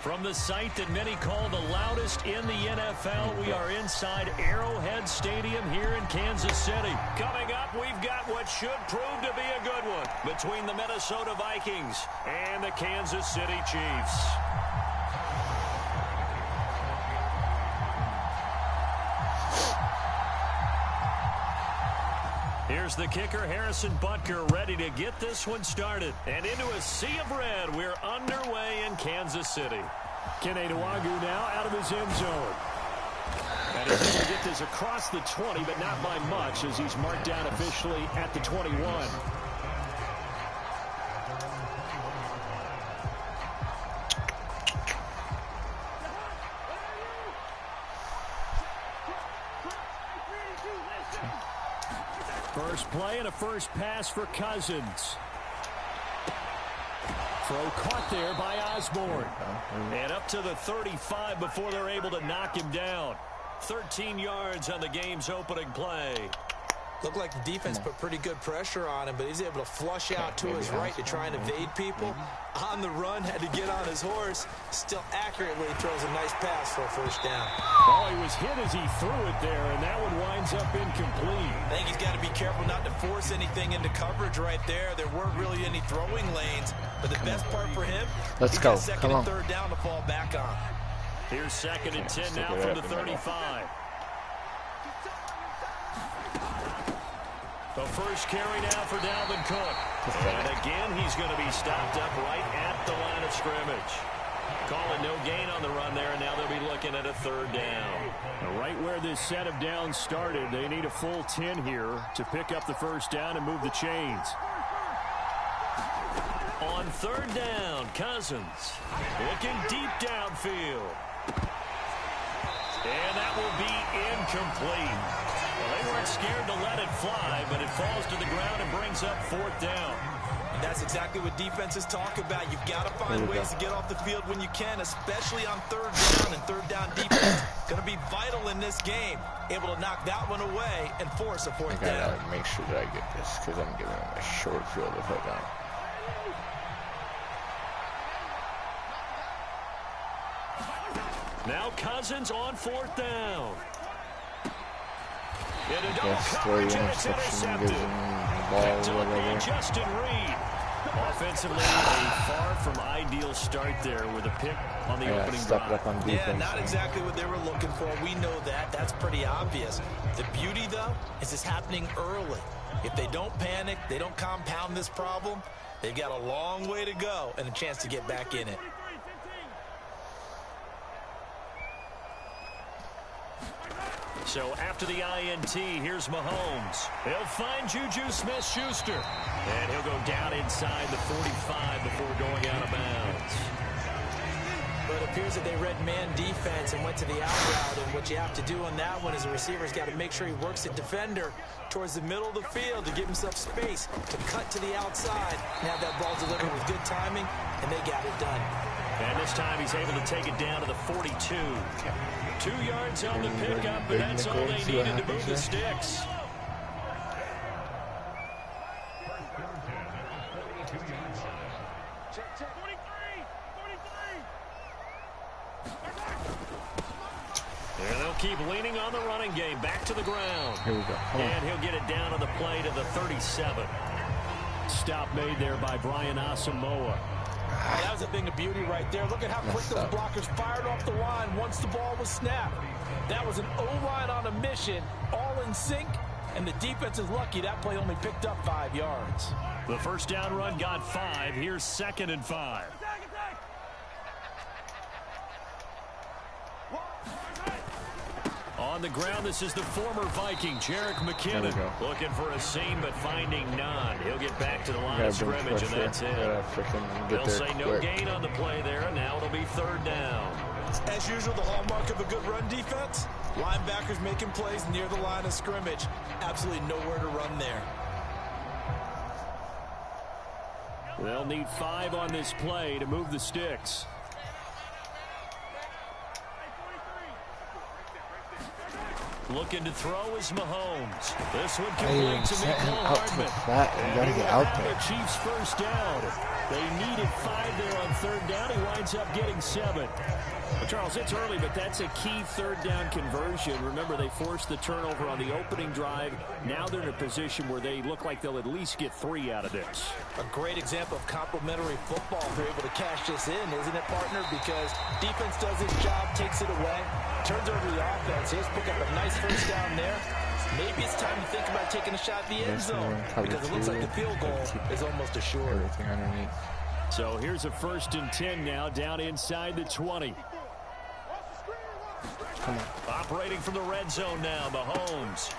From the site that many call the loudest in the NFL, we are inside Arrowhead Stadium here in Kansas City. Coming up, we've got what should prove to be a good one between the Minnesota Vikings and the Kansas City Chiefs. Here's the kicker, Harrison Butker, ready to get this one started. And into a sea of red, we're underway in Kansas City. Kene Nwangwu now out of his end zone. And he's able to get this across the 20, but not by much, as he's marked down officially at the 21. First play and a first pass for Cousins. Throw caught there by Osborne. And up to the 35 before they're able to knock him down. 13 yards on the game's opening play. Looked like the defense put pretty good pressure on him, but he's able to flush out to his right to try and evade people. On the run, had to get on his horse. Still accurately throws a nice pass for a first down. Oh, he was hit as he threw it there, and that one winds up incomplete. I think he's got to be careful not to force anything into coverage right there. There weren't really any throwing lanes, but the best part for him, let's go. Second and third down to fall back on. Here's second and 10 now from the 35. The first carry now for Dalvin Cook. And again, he's going to be stopped up right at the line of scrimmage. Calling no gain on the run there, and now they'll be looking at a third down. Right where this set of downs started, they need a full 10 here to pick up the first down and move the chains. On third down, Cousins looking deep downfield. And that will be incomplete. Well, they weren't scared to let it fly, but it falls to the ground and brings up fourth down. And that's exactly what defenses talk about. You've got to find ways to get off the field when you can, especially on third down. And third down defense going to be vital in this game. Able to knock that one away and force a fourth down. I gotta make sure that I get this because I'm giving him a short field of hook on. Now Cousins on fourth down. Yes, throw the interception, gives him the ball, whatever. Justin Reed. Offensively, a far from ideal start there with a pick on the opening drive. Up on defense. Yeah, not exactly what they were looking for. We know that. That's pretty obvious. The beauty, though, is it's happening early. If they don't panic, they don't compound this problem, they've got a long way to go and a chance to get back in it. So after the INT, here's Mahomes. He'll find Juju Smith-Schuster. And he'll go down inside the 45 before going out of bounds. But it appears that they read man defense and went to the out route. And what you have to do on that one is the receiver's got to make sure he works the defender towards the middle of the field to give himself space to cut to the outside and have that ball delivered with good timing, and they got it done. And this time he's able to take it down to the 42. 2 yards on the pickup, but that's all they needed to move the sticks. And they'll keep leaning on the running game. Back to the ground. Here we go. And he'll get it down on the play to the 37. Stop made there by Brian Asamoah. That was a thing of beauty right there. Look at how quick those blockers fired off the line once the ball was snapped. That was an O-line on a mission, all in sync, and the defense is lucky that play only picked up 5 yards. The first down run got 5. Here's second and 5. On the ground, this is the former Viking, Jerick McKinnon, looking for a seam but finding none. He'll get back to the line of scrimmage, and that's it. They'll say no gain on the play there, and now it'll be third down. As usual, the hallmark of a good run defense, linebackers making plays near the line of scrimmage. Absolutely nowhere to run there. They'll need 5 on this play to move the sticks. Looking to throw is Mahomes. This one complete to Mecole Hardman. You gotta get out there. The Chiefs first down. They needed 5 there on third down. He winds up getting 7. Well, Charles, it's early, but that's a key third down conversion. Remember, they forced the turnover on the opening drive. Now they're in a position where they look like they'll at least get 3 out of this. A great example of complementary football. They're able to cash this in, isn't it, partner? Because defense does its job, takes it away, turns over the offense. Here's pick up a nice first down there. Maybe it's time to think about taking a shot in the end zone because it looks like the field goal is almost assured. Everything underneath. So here's a 1st and 10 now, down inside the 20. Operating from the red zone now, Mahomes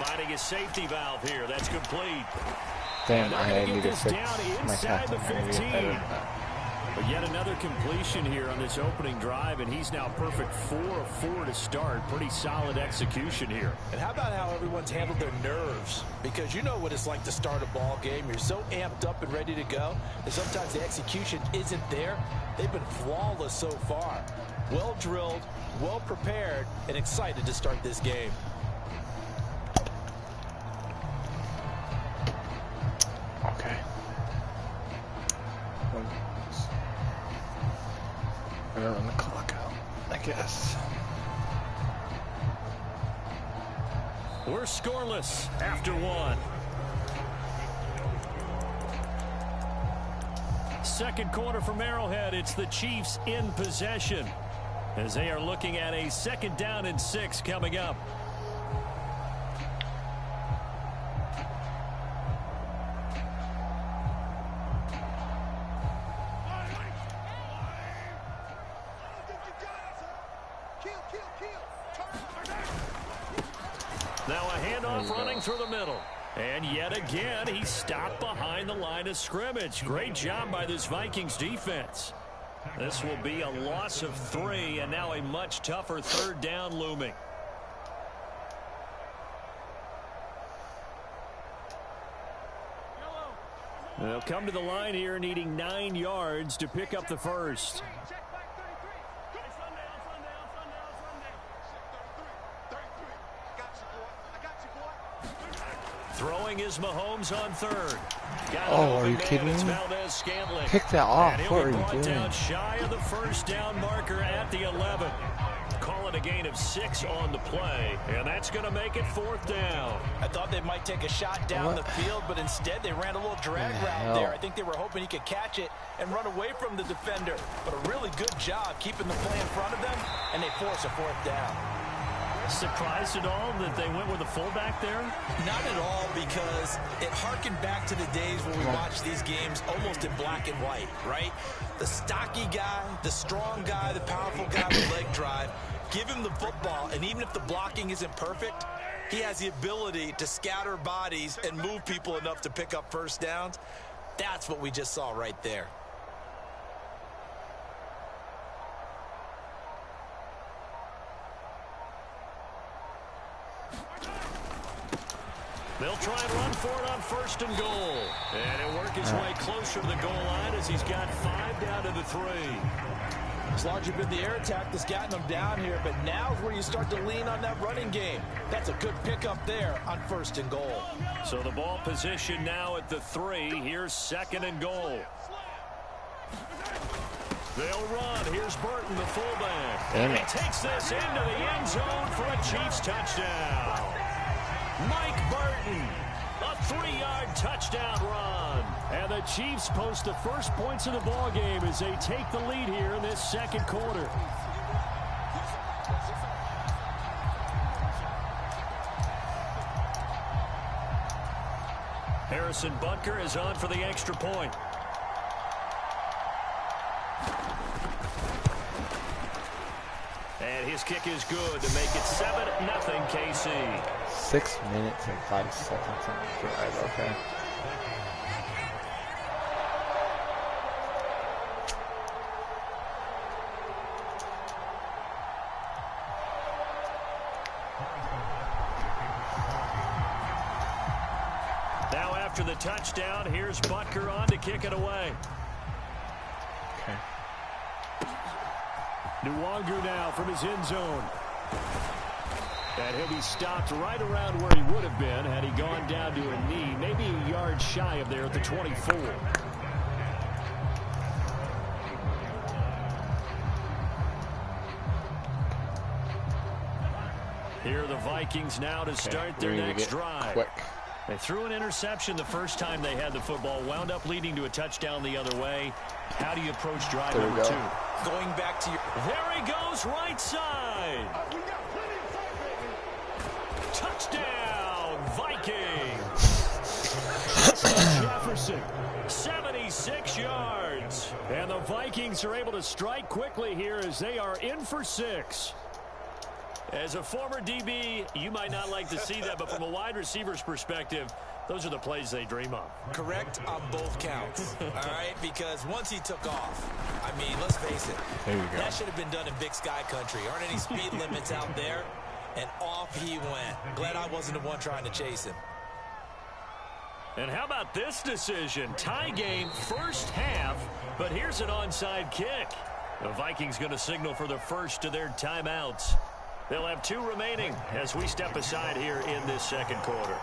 finding his safety valve here. That's complete. Damn, I need to fix down my inside the tackling. 15. But yet another completion here on this opening drive, and he's now perfect 4 of 4 to start. Pretty solid execution here. And how about how everyone's handled their nerves? Because you know what it's like to start a ball game. You're so amped up and ready to go, and sometimes the execution isn't there. They've been flawless so far. Well drilled, well prepared, and excited to start this game. Okay. Better run the clock out, I guess. We're scoreless after 1. Second quarter from Arrowhead. It's the Chiefs in possession as they are looking at a 2nd down and 6 coming up. Now a handoff running through the middle. And yet again, he stopped behind the line of scrimmage. Great job by this Vikings defense. This will be a loss of 3, and now a much tougher 3rd down looming. They'll come to the line here needing 9 yards to pick up the first. Throwing is Mahomes on 3rd. Oh, are you kidding me? Pick that off. What are you doing? Down shy of the 1st down marker at the 11. Calling a gain of 6 on the play, and that's going to make it 4th down. I thought they might take a shot down the field, but instead they ran a little drag route there. I think they were hoping he could catch it and run away from the defender. But a really good job keeping the play in front of them, and they force a 4th down. Surprised at all that they went with a fullback there? Not at all, because it harkened back to the days when we watched these games almost in black and white, right? The stocky guy, the strong guy, the powerful guy with leg drive. Give him the football, and even if the blocking isn't perfect, he has the ability to scatter bodies and move people enough to pick up 1st downs. That's what we just saw right there. They'll try and run for it on 1st and goal. And he'll work his way closer to the goal line as he's got 5 down to the 3. It's largely been the air attack that's gotten them down here, but now's where you start to lean on that running game. That's a good pickup there on 1st and goal. So the ball position now at the 3. Here's 2nd and goal. They'll run. Here's Burton, the fullback. Damn and it. he takes this into the end zone for a Chiefs touchdown. Mike Burton, a 3-yard touchdown run. And the Chiefs post the first points of the ball game as they take the lead here in this 2nd quarter. Harrison Butker is on for the extra point. And his kick is good to make it 7-0 KC. 6 minutes and 5 seconds on the drive. Okay. Now after the touchdown, here's Butker on to kick it away. Okay. Nwangu now from his end zone. And he'll be stopped right around where he would have been had he gone down to a knee, maybe a yard shy of there at the 24. Here are the Vikings now to start their next drive. Quick. They threw an interception the first time they had the football, wound up leading to a touchdown the other way. How do you approach drive number 2? Going back to your... There he goes, right side. Touchdown, Vikings. Jefferson, 76 yards. And the Vikings are able to strike quickly here as they are in for 6. As a former DB, you might not like to see that, but from a wide receiver's perspective, those are the plays they dream of. Correct on both counts, all right? Because once he took off, I mean, let's face it, there you go. That should have been done in Big Sky Country. Aren't any speed limits out there? And off he went. Glad I wasn't the one trying to chase him. And how about this decision? Tie game, first half, but here's an onside kick. The Vikings going to signal for the first of their timeouts. They'll have 2 remaining as we step aside here in this second quarter.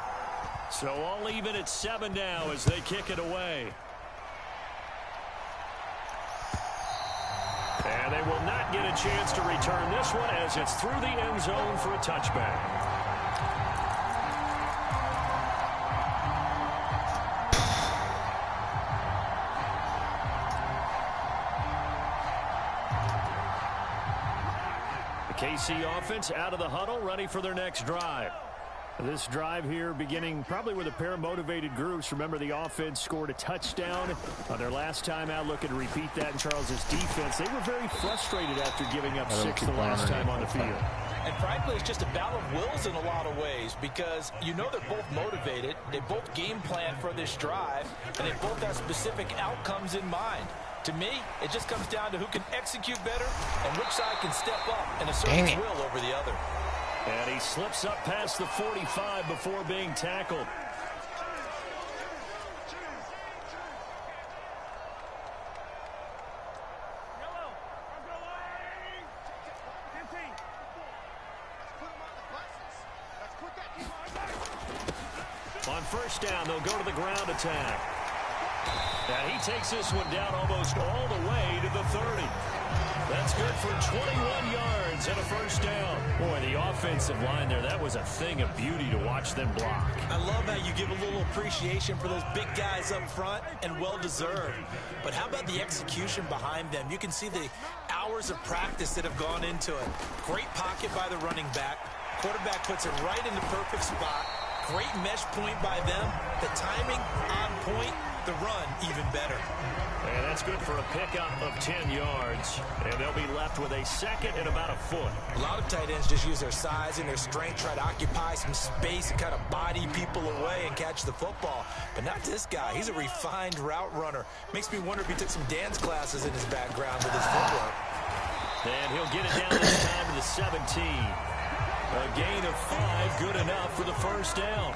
So all even at 7 now as they kick it away. And they will not get a chance to return this one as it's through the end zone for a touchback. KC offense out of the huddle, ready for their next drive. This drive here beginning probably with a pair of motivated groups. Remember, the offense scored a touchdown on their last time out, looking to repeat that in Charles's defense. They were very frustrated after giving up 6 the last time on the field. And frankly, it's just a battle of wills in a lot of ways because you know they're both motivated. They both game plan for this drive, and they both have specific outcomes in mind. To me, it just comes down to who can execute better and which side can step up and assert his will over the other. And he slips up past the 45 before being tackled. On first down, they'll go to the ground attack. And he takes this one down almost all the way to the 30. That's good for 21 yards and a first down. Boy, the offensive line there, that was a thing of beauty to watch them block. I love how you give a little appreciation for those big guys up front, and well-deserved. But how about the execution behind them? You can see the hours of practice that have gone into it. Great pocket by the running back. Quarterback puts it right in the perfect spot. Great mesh point by them. The timing on point. The run even better. And that's good for a pickup of 10 yards. And they'll be left with a second and about a foot. A lot of tight ends just use their size and their strength, try to occupy some space and kind of body people away and catch the football. But not this guy. He's a refined route runner. Makes me wonder if he took some dance classes in his background with his footwork. And he'll get it down this time to the 17. A gain of 5, good enough for the first down.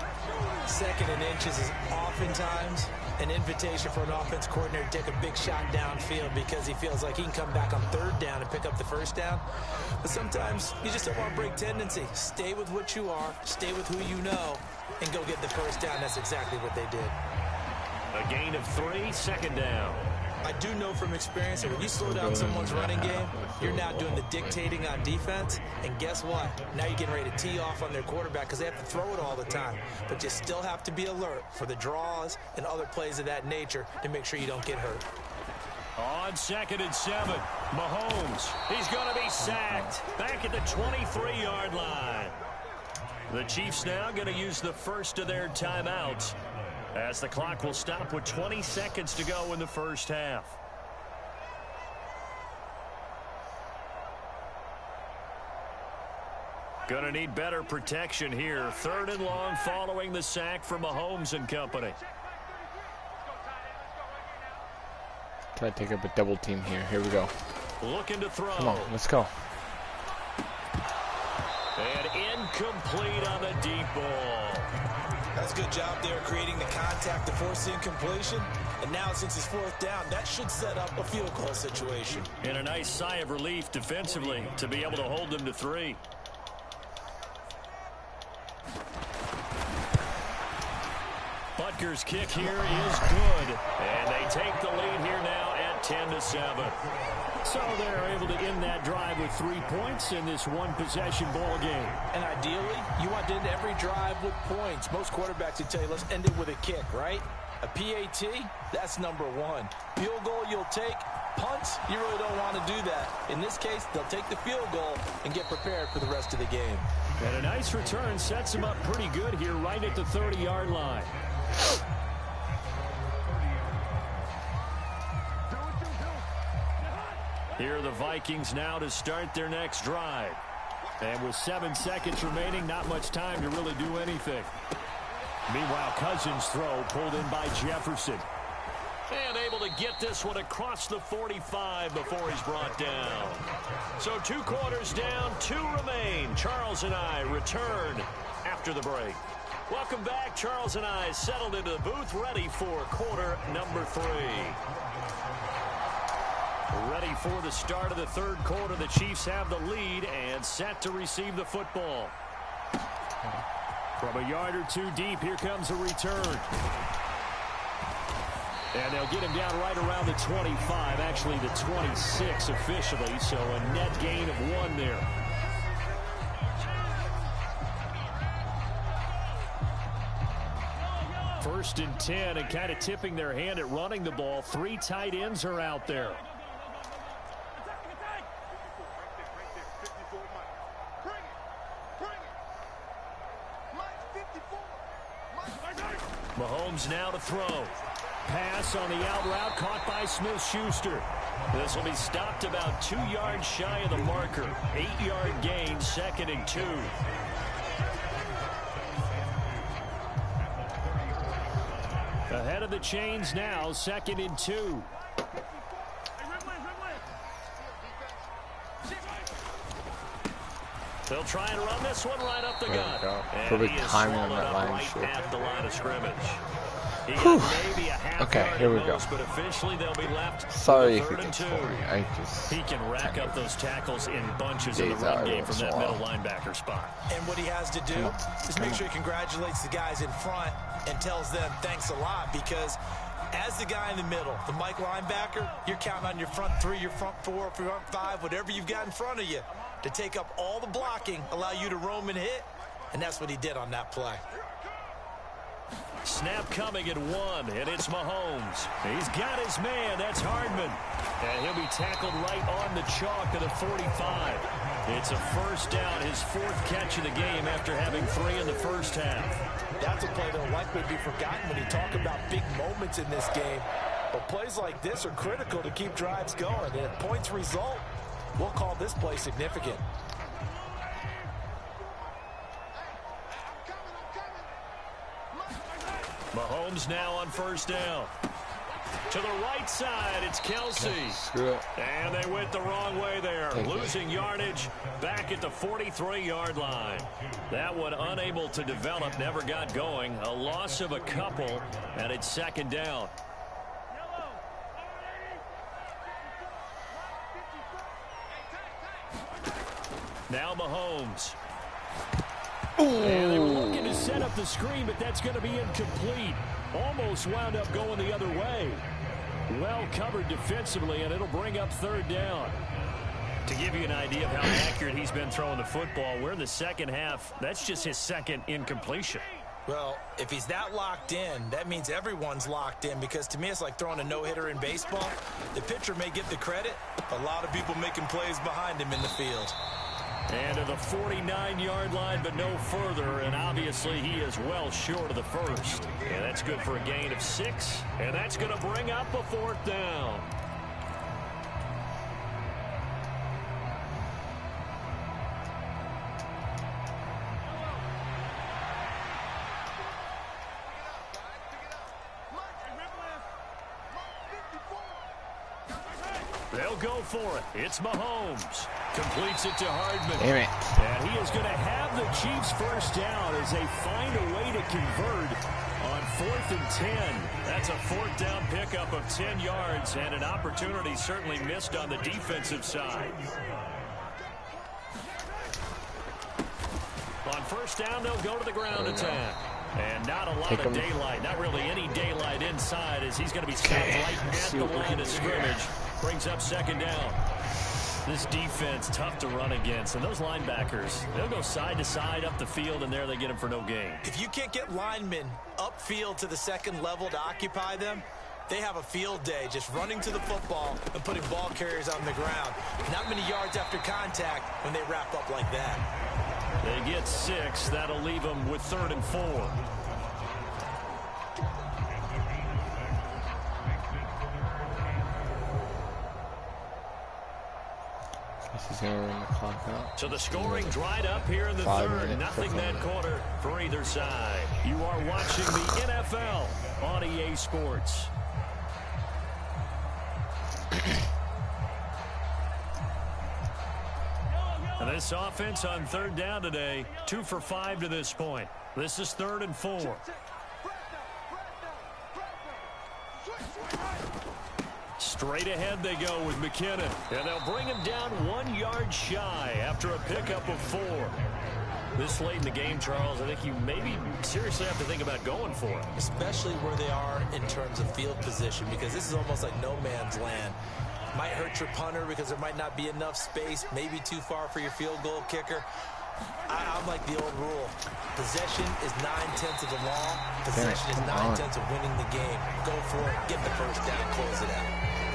Second and inches is oftentimes an invitation for an offense coordinator to take a big shot downfield because he feels like he can come back on third down and pick up the first down. But sometimes you just don't want to break tendency. Stay with what you are, stay with who you know, and go get the first down. That's exactly what they did. A gain of 3, second down. I do know from experience that when you slow down someone's running game, you're now doing the dictating on defense. And guess what? Now you're getting ready to tee off on their quarterback because they have to throw it all the time. But you still have to be alert for the draws and other plays of that nature to make sure you don't get hurt. On second and 7, Mahomes. He's going to be sacked back at the 23-yard line. The Chiefs now going to use the first of their timeouts, as the clock will stop with 20 seconds to go in the first half. Gonna need better protection here. Third and long following the sack from Mahomes and company. Try to take up a double team here. Here we go. Looking to throw. Come on, let's go. And incomplete on the deep ball. That's a good job there creating the contact to force the incompletion. And now since it's fourth down, that should set up a field goal situation. And a nice sigh of relief defensively to be able to hold them to 3. Butker's kick here is good. And they take the lead here now at 10-7. So they're able to end that drive with 3 points in this one-possession ball game. And ideally, you want to end every drive with points. Most quarterbacks would tell you, let's end it with a kick, right? A PAT, that's number one. Field goal you'll take. Punts, you really don't want to do that. In this case, they'll take the field goal and get prepared for the rest of the game. And a nice return sets them up pretty good here right at the 30-yard line. Here are the Vikings now to start their next drive. And with 7 seconds remaining, not much time to really do anything. Meanwhile, Cousins' throw pulled in by Jefferson. And able to get this one across the 45 before he's brought down. So 2 quarters down, 2 remain. Charles and I return after the break. Welcome back. Charles and I settled into the booth, ready for quarter number 3. Ready for the start of the third quarter. The Chiefs have the lead and set to receive the football. From a yard or 2 deep, here comes a return. And they'll get him down right around the 25, actually the 26 officially, so a net gain of 1 there. First and 10, and kind of tipping their hand at running the ball. 3 tight ends are out there. Mahomes now to throw. Pass on the out route, caught by Smith-Schuster. This will be stopped about 2 yards shy of the marker. 8-yard gain, 2nd and 2. Ahead of the chains now, 2nd and 2. They'll try and run this one right up the gut. Perfect timing on that line. Right at the line of scrimmage. Okay, here we go. But officially they'll be left. Sorry if it gets 2. boring. He can rack up those tackles in bunches in the run game from that middle linebacker spot. And what he has to do is make sure he congratulates the guys in front and tells them thanks a lot, because as the guy in the middle, the Mike linebacker, you're counting on your front 3, your front 4, your front 5, whatever you've got in front of you to take up all the blocking, allow you to roam and hit, and that's what he did on that play. Snap coming at 1, and it's Mahomes. He's got his man. That's Hardman. And he'll be tackled right on the chalk of the 45. It's a first down, his 4th catch of the game after having 3 in the first half. That's a play that will likely be forgotten when you talk about big moments in this game. But plays like this are critical to keep drives going. And if points result, we'll call this play significant. Mahomes now on first down. To the right side, it's Kelsey. And they went the wrong way there. Losing yardage back at the 43-yard line. That one unable to develop, never got going. A loss of a couple, and it's 2nd down. Now Mahomes. And they were looking to set up the screen, but that's going to be incomplete. Almost wound up going the other way. Well covered defensively, and it'll bring up 3rd down. To give you an idea of how accurate he's been throwing the football, we're in the second half. That's just his 2nd incompletion. Well, if he's that locked in, that means everyone's locked in, because to me it's like throwing a no-hitter in baseball. The pitcher may get the credit. A lot of people making plays behind him in the field. And to the 49-yard line, but no further. And obviously he is well short of the first. And that's good for a gain of 6. And that's going to bring up a 4th down. They'll go for it. It's Mahomes. Completes it to Hardman. Damn it. And he is going to have the Chiefs first down as they find a way to convert on 4th and 10. That's a 4th down pickup of 10 yards, and an opportunity certainly missed on the defensive side. On first down, they'll go to the ground attack. And not a lot of daylight, not really any daylight inside, as he's going to be stopped right at the line of scrimmage. Brings up 2nd down. This defense, tough to run against. And those linebackers, they'll go side to side up the field, and there they get them for no gain. If you can't get linemen upfield to the second level to occupy them, they have a field day just running to the football and putting ball carriers on the ground. Not many yards after contact when they wrap up like that. They get 6. That'll leave them with 3rd and 4. He's going to run the clock out. So the scoring dried up here in the 3rd. Nothing that quarter for either side. You are watching the NFL on EA Sports. And this offense on 3rd down today, 2 for 5 to this point. This is 3rd and 4. Straight ahead they go with McKinnon. And they'll bring him down 1 yard shy after a pickup of 4. This late in the game, Charles, I think you maybe seriously have to think about going for it. Especially where they are in terms of field position, because this is almost like no man's land. Might hurt your punter because there might not be enough space, maybe too far for your field goal kicker. I'm like the old rule. Possession is 9/10 of the law. Possession is 9/10 of winning the game. Go for it, get the first down, close it out.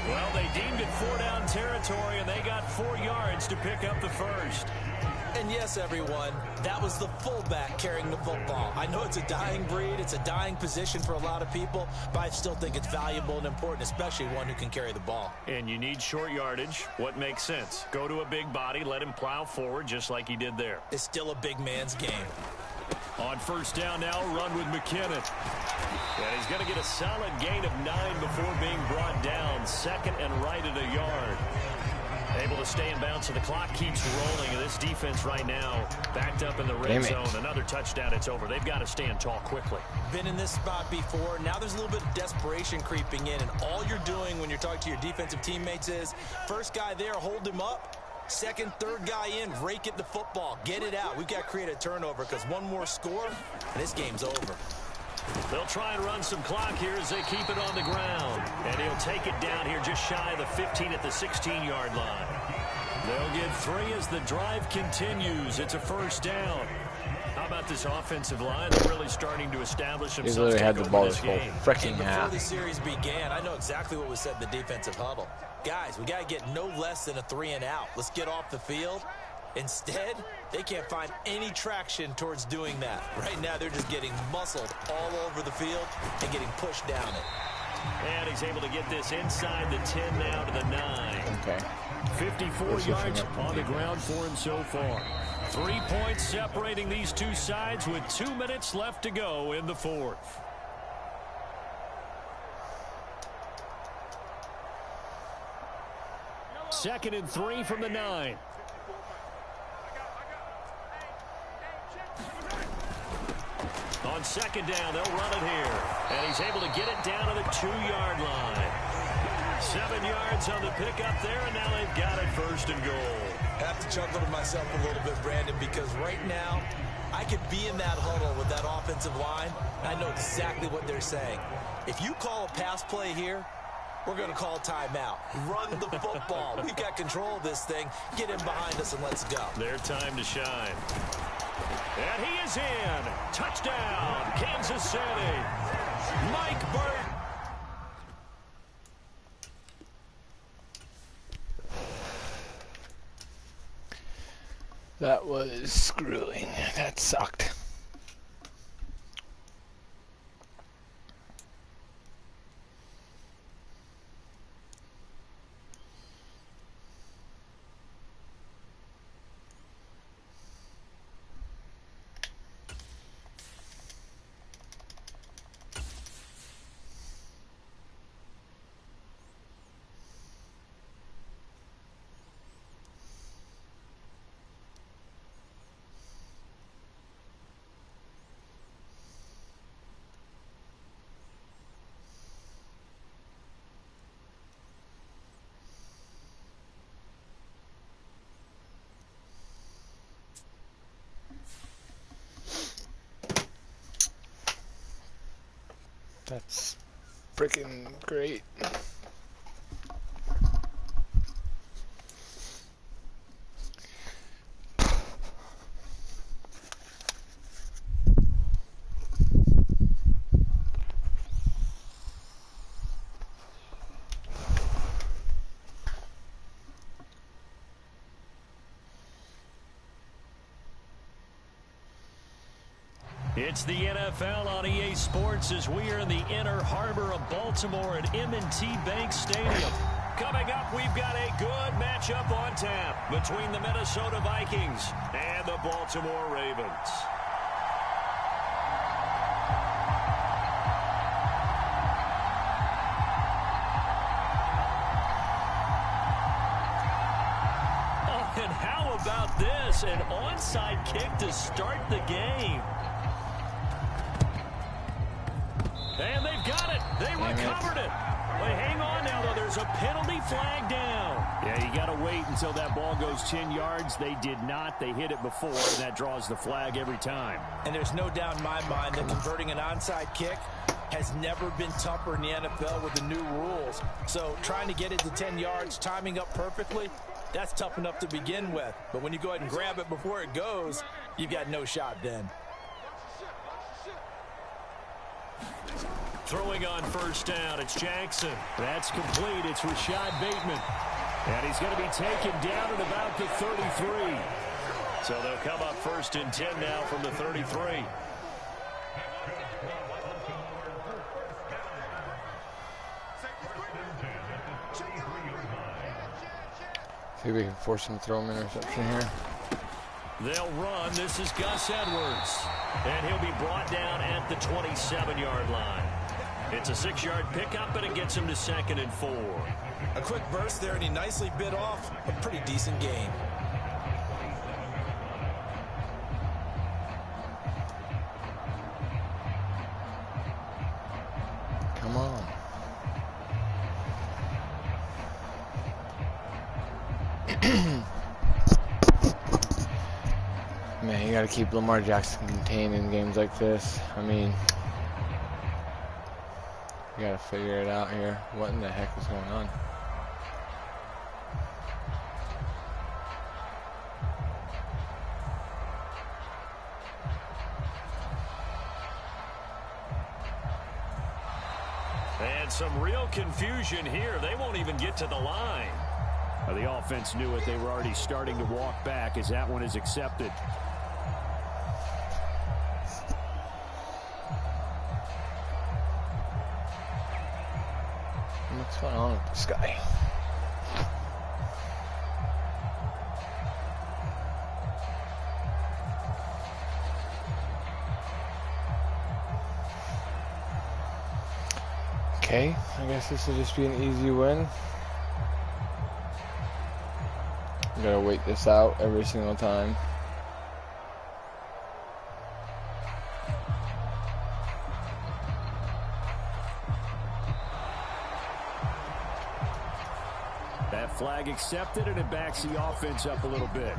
Well, they deemed it 4-down territory, and they got 4 yards to pick up the first. And yes, everyone, that was the fullback carrying the football. I know it's a dying breed, it's a dying position for a lot of people, but I still think it's valuable and important, especially one who can carry the ball. And you need short yardage. What makes sense? Go to a big body, let him plow forward just like he did there. It's still a big man's game. On 1st down now, run with McKinnon. And he's going to get a solid gain of 9 before being brought down. 2nd and right at a yard. Able to stay in bounds, so the clock keeps rolling. And this defense right now backed up in the red zone. Another touchdown, it's over. They've got to stand tall quickly. Been in this spot before. Now there's a little bit of desperation creeping in, and all you're doing when you're talking to your defensive teammates is first guy there, hold him up. 2nd, 3rd guy in, rake it the football. Get it out. We've got to create a turnover because one more score, and this game's over. They'll try and run some clock here as they keep it on the ground. And he'll take it down here just shy of the 15 at the 16-yard line. They'll get 3 as the drive continues. It's a 1st down. How about this offensive line? They're really starting to establish themselves. He literally had the ball this whole freaking half. Before the series began, I know exactly what was said in the defensive huddle. Guys, we got to get no less than a 3 and out. Let's get off the field. Instead, they can't find any traction towards doing that. Right now, they're just getting muscled all over the field and getting pushed down it. And he's able to get this inside the 10 now to the 9. Okay. 54 yards on the ground for him so far. 3 points separating these two sides with 2 minutes left to go in the 4th. Second and 3 from the 9. On 2nd down, they'll run it here. And he's able to get it down to the 2-yard line. 7 yards on the pickup there, and now they've got it 1st and goal. I have to chuckle to myself a little bit, Brandon, because right now, I could be in that huddle with that offensive line. I know exactly what they're saying. If you call a pass play here, we're going to call timeout. Run the football. We've got control of this thing. Get in behind us and let's go. Their time to shine. And he is in. Touchdown, Kansas City. Mike Burton. That was screwing. That sucked. That's freaking great. It's the NFL on EA Sports as we are in the inner harbor of Baltimore at M&T Bank Stadium. Coming up, we've got a good matchup on tap between the Minnesota Vikings and the Baltimore Ravens. Oh, and how about this? An onside kick to start the game. And they've got it. They recovered it. But hang on now, though. There's a penalty flag down. Yeah, you got to wait until that ball goes 10 yards. They did not. They hit it before, and that draws the flag every time. And there's no doubt in my mind that converting an onside kick has never been tougher in the NFL with the new rules. So trying to get it to 10 yards, timing up perfectly, that's tough enough to begin with. But when you go ahead and grab it before it goes, you've got no shot then. Throwing on first down, it's Jackson. That's complete. It's Rashad Bateman. And he's going to be taken down at about the 33. So they'll come up first and 10 now from the 33. See if we can force him to throw him an interception here. They'll run. This is Gus Edwards. And he'll be brought down at the 27-yard line. It's a 6-yard pickup, and it gets him to 2nd and 4. A quick burst there, and he nicely bit off a pretty decent gain. Come on. Man, you got to keep Lamar Jackson contained in games like this. I mean, you got to figure it out here. What in the heck is going on? And some real confusion here. They won't even get to the line. The offense knew it. They were already starting to walk back as that one is accepted. What's going on with this guy? Okay, I guess this will just be an easy win. I'm gonna wait this out every single time. That flag accepted, and it backs the offense up a little bit.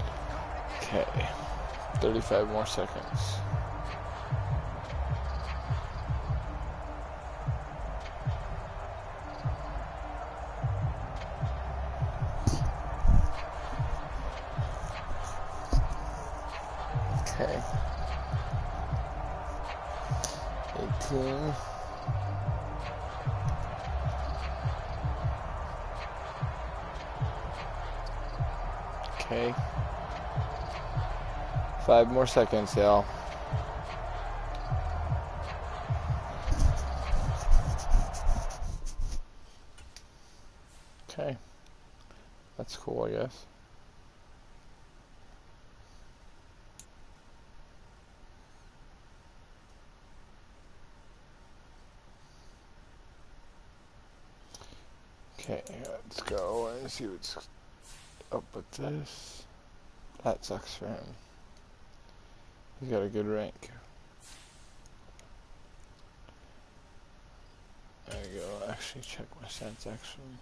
Okay, 35 more seconds. Okay. 18. Okay. 5 more seconds, y'all. Okay. That's cool, I guess. Okay, let's go and see what's up with this. That sucks for him. He's got a good rank. There you go. Actually, check my stats actually.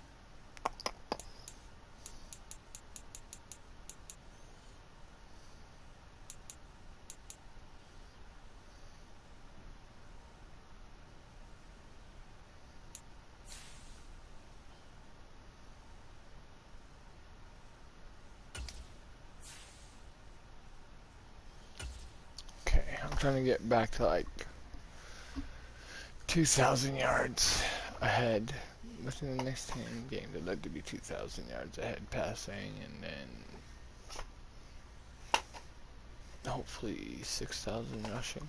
Trying to get back to like 2,000 yards ahead within the next 10 games. I'd like to be 2,000 yards ahead passing, and then hopefully 6,000 rushing.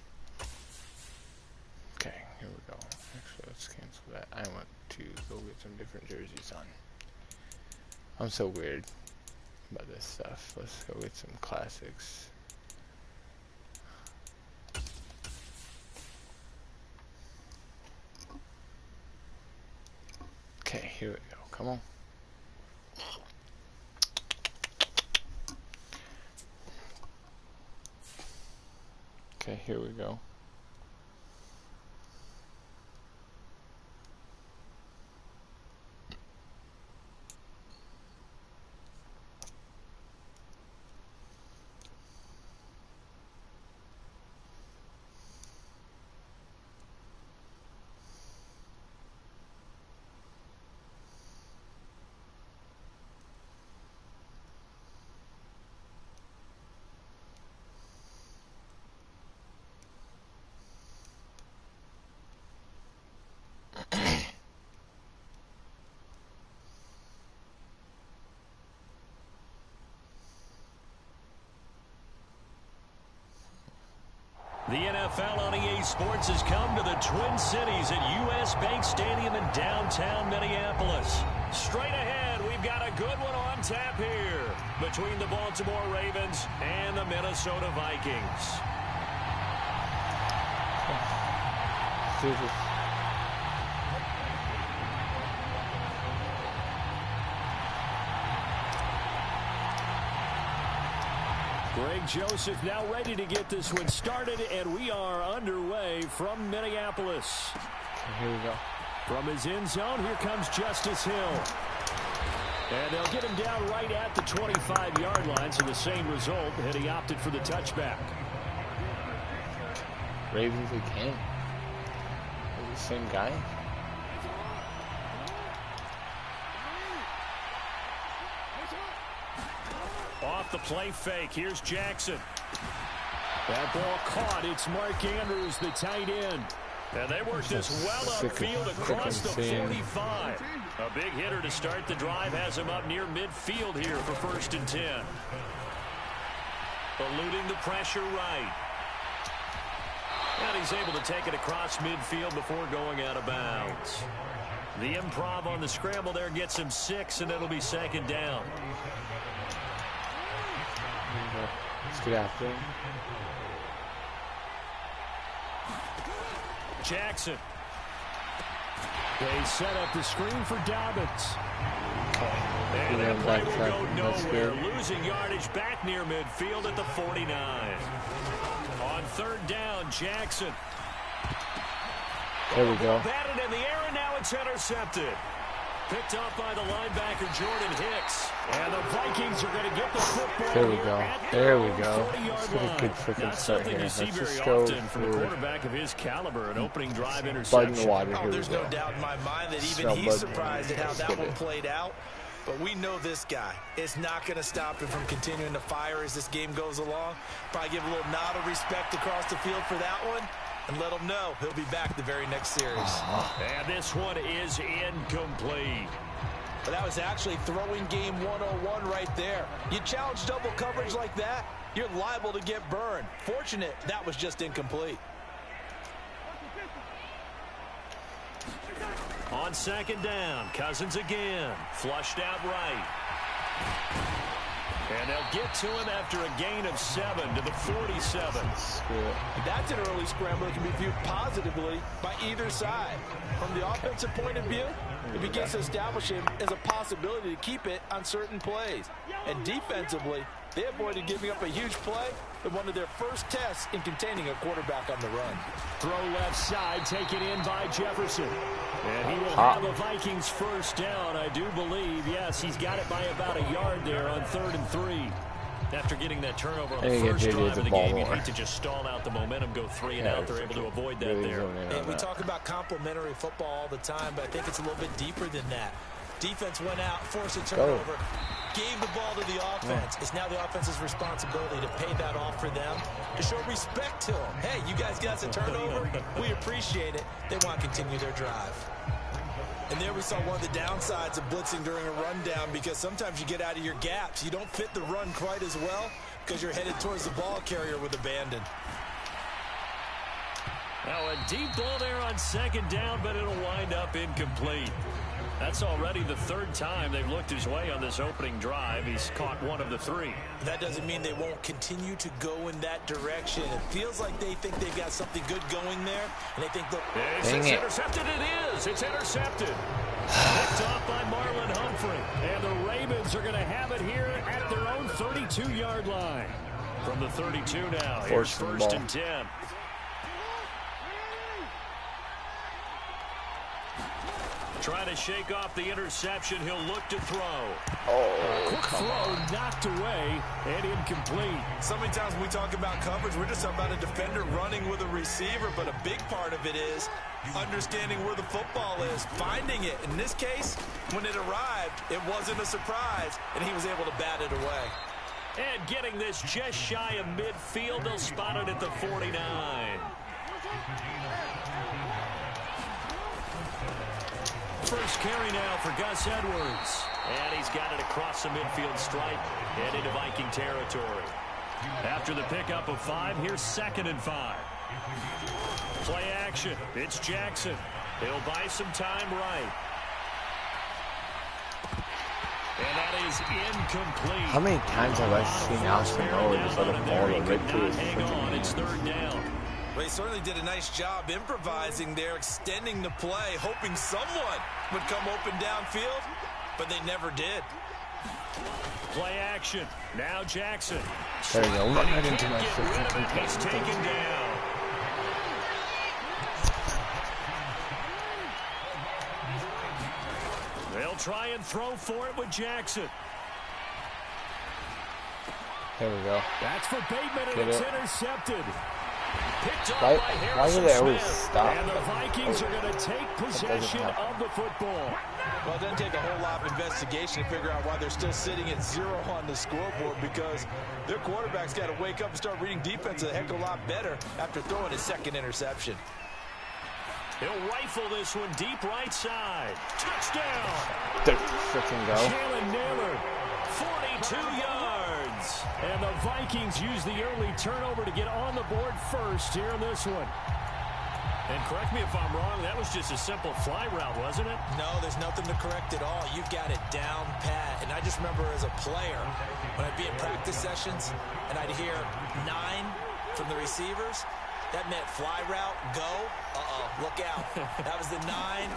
Here we go. Actually, let's cancel that. I want to go get some different jerseys on. I'm so weird about this stuff. Let's go get some classics. Okay, here we go. Come on. Okay, here we go. The NFL on EA Sports has come to the Twin Cities at U.S. Bank Stadium in downtown Minneapolis. Straight ahead, we've got a good one on tap here between the Baltimore Ravens and the Minnesota Vikings. Greg Joseph now ready to get this one started, and we are underway from Minneapolis. Here we go. From his end zone, here comes Justice Hill. And they'll get him down right at the 25-yard line, so the same result, and he opted for the touchback. Ravens again. Is it the same guy? Off the play fake. Here's Jackson. That ball caught. It's Mark Andrews, the tight end. And they work this well upfield across the 45. A big hitter to start the drive has him up near midfield here for 1st and 10. Eluding the pressure right. And he's able to take it across midfield before going out of bounds. The improv on the scramble there gets him 6, and it'll be 2nd down. Let's get after him. Jackson. They set up the screen for Dobbins. And that play will go nowhere. Losing yardage back near midfield at the 49. On 3rd down, Jackson. There we go. Batted in the air, and now it's intercepted. Picked up by the linebacker, Jordan Hicks. And the Vikings are going to get the football. There we go. There we go. Let's get a good freaking start here. Let's just go from a quarterback of his caliber, an opening drive Bud interception. in the water. Here There's no doubt in my mind that even he's surprised at how that one played out. But we know this guy is not going to stop him from continuing to fire as this game goes along. Probably give a little nod of respect across the field for that one. And let him know he'll be back the very next series. And this one is incomplete. But that was actually throwing game 101 right there. You challenge double coverage like that, you're liable to get burned. Fortunate that was just incomplete. On 2nd down, Cousins again. Flushed out right. And they'll get to him after a gain of 7 to the 47. That's an early scramble that can be viewed positively by either side. From the offensive point of view, it begins to establish him as a possibility to keep it on certain plays. And defensively, they avoided giving up a huge play in one of their first tests in containing a quarterback on the run. Throw left side, taken in by Jefferson. And he will have a Vikings 1st down, I do believe. Yes, he's got it by about a yard there on 3rd and 3. After getting that turnover on the first drive of the game, you hate to just stall out the momentum, go 3 and out. They're able to avoid that there. And we talk about complementary football all the time, but I think it's a little bit deeper than that. Defense went out, forced a turnover, gave the ball to the offense. It's now the offense's responsibility to pay that off for them, to show respect to them. Hey, you guys got us a turnover. We appreciate it. They want to continue their drive. And there we saw one of the downsides of blitzing during a rundown, because sometimes you get out of your gaps. You don't fit the run quite as well because you're headed towards the ball carrier with abandon. Now a deep ball there on second down, but it'll wind up incomplete. That's already the third time they've looked his way on this opening drive. He's caught one of the three. That doesn't mean they won't continue to go in that direction. It feels like they think they've got something good going there, and they think, look, it's intercepted. It is. It's intercepted. Picked off by Marlon Humphrey. And the Ravens are going to have it here at their own 32-yard line. From the 32 now, here's first and 10. Trying to shake off the interception. He'll look to throw. Oh, quick throw knocked away and incomplete. So many times when we talk about coverage, we're just talking about a defender running with a receiver, but a big part of it is understanding where the football is, finding it. In this case, when it arrived, it wasn't a surprise, and he was able to bat it away. And getting this just shy of midfield, they'll spot it at the 49. First carry now for Gus Edwards. And he's got it across the midfield stripe and into Viking territory. After the pickup of 5, here's 2nd and 5. Play action. It's Jackson. He'll buy some time right. And that is incomplete. How many times have I seen Austin Moore just let a ball go right through his hang on, it's 3rd down. Well, he certainly did a nice job improvising there, extending the play, hoping someone would come open downfield, but they never did. Play action. Now Jackson. There you go. Right into my He's taken down. They'll try and throw for it with Jackson. There we go. That's for Bateman, and it's intercepted. Picked up Why by Harrison do they always Smith. stop? And the Vikings are going to take possession of the football. Well, it doesn't take a whole lot of investigation to figure out why they're still sitting at 0 on the scoreboard, because their quarterback's got to wake up and start reading defense a heck of a lot better after throwing his 2nd interception. He'll rifle this one deep right side. Touchdown. There freaking go. Jalen Naylor, 42 yards. And the Vikings use the early turnover to get on the board first here in this one. And correct me if I'm wrong, that was just a simple fly route, wasn't it? No, there's nothing to correct at all. You've got it down pat. And I just remember as a player, when I'd be in practice sessions and I'd hear 9 from the receivers, that meant fly route, go, look out. That was the 9,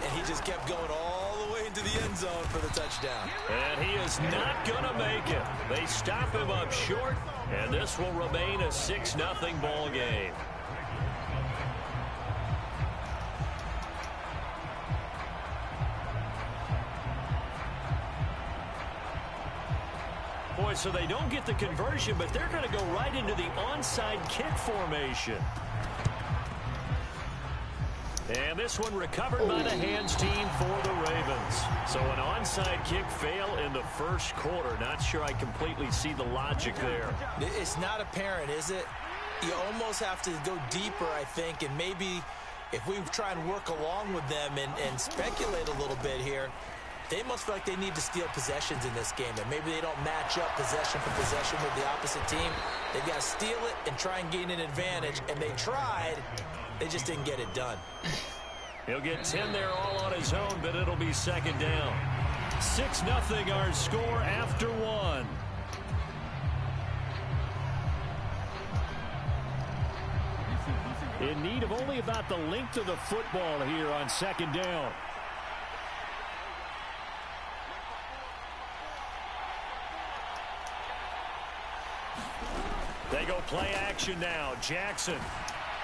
and he just kept going all the way into the end zone for the touchdown. And he is not going to make it. They stop him up short, and this will remain a 6-0 ball game. Boy, so they don't get the conversion, but they're going to go right into the onside kick formation. And this one recovered by the hands team for the Ravens. So an onside kick fail in the first quarter. Not sure I completely see the logic there. It's not apparent, is it? You almost have to go deeper, I think, and maybe if we try and work along with them and speculate a little bit here, they must feel like they need to steal possessions in this game, and maybe they don't match up possession for possession with the opposite team. They've got to steal it and try and gain an advantage, and they tried. They just didn't get it done. He'll get 10 there all on his own, but it'll be 2nd down. 6-0 our score after 1. In need of only about the length of the football here on 2nd down. They go play action now. Jackson.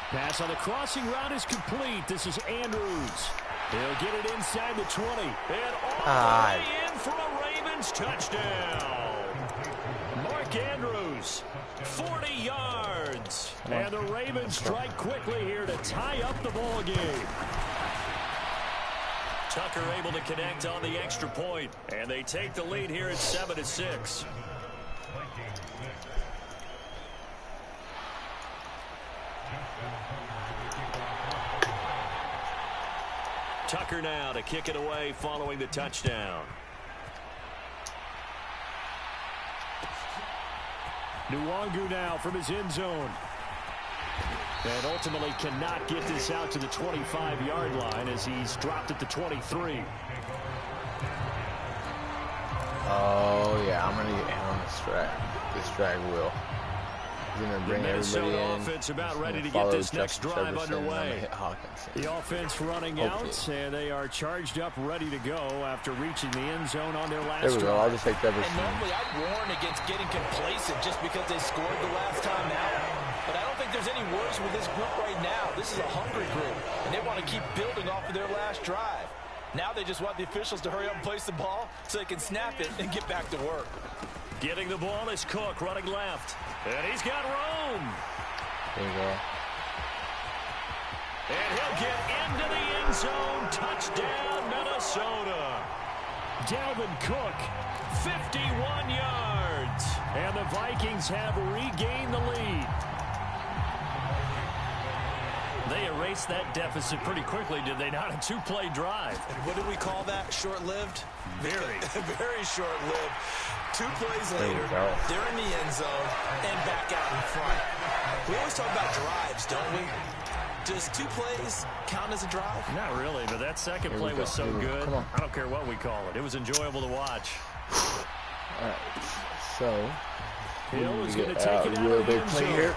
Pass on the crossing route is complete. This is Andrews. He'll get it inside the 20. And all the way in for a Ravens touchdown. Mark Andrews, 40 yards. And the Ravens strike quickly here to tie up the ball game. Tucker able to connect on the extra point. And they take the lead here at 7-6. Tucker now to kick it away following the touchdown. Nwangu now from his end zone. And ultimately cannot get this out to the 25-yard line as he's dropped at the 23. Oh, yeah, I'm going to get him on this drag wheel. He's going to bring everybody in. Offense about ready to get this next drive underway. Hit the offense running out, and they are charged up, ready to go after reaching the end zone on their last drive. There we go. I'll just take Jefferson. And normally I'd warn against getting complacent just because they scored the last time out. But I don't think there's any worse with this group right now. This is a hungry group, and they want to keep building off of their last drive. Now they just want the officials to hurry up and place the ball so they can snap it and get back to work. Getting the ball is Cook running left. And he's got room. There you go. And he'll get into the end zone. Touchdown, Minnesota. Dalvin Cook, 51 yards. And the Vikings have regained the lead. They erased that deficit pretty quickly, did they not? A two-play drive. And what do we call that? Short-lived? Very. Very short-lived. 2 plays later, they're in the end zone and back out in front. We always talk about drives, don't we? Does 2 plays count as a drive? Not really, but that second play was so good. I don't care what we call it. It was enjoyable to watch. All right, so Hill is going to take it out of the end zone. Here.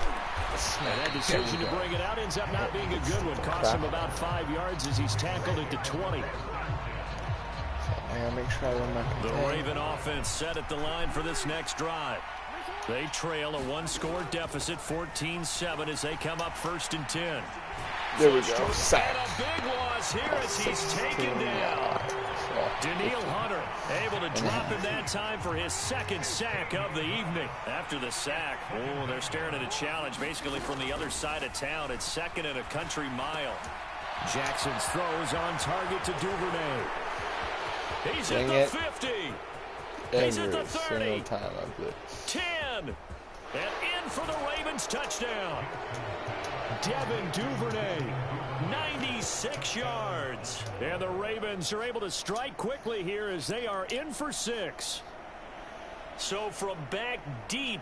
And that decision to bring it out ends up not being a good one. Costs him about 5 yards as he's tackled at the 20. I gotta make sure I run my The Raven offense set at the line for this next drive. They trail a 1-score deficit, 14-7, as they come up 1st and 10. There we go. And a big loss here as he's taken down. Daniil Hunter able to drop him that time for his 2nd sack of the evening. After the sack, oh, they're staring at a challenge basically from the other side of town. It's 2nd and a country mile. Jackson's throws on target to Duvernay. He's at the 50. He's at the 30. 10. And in for the Ravens touchdown. Devin Duvernay, 96 yards. And the Ravens are able to strike quickly here as they are in for 6. So from back deep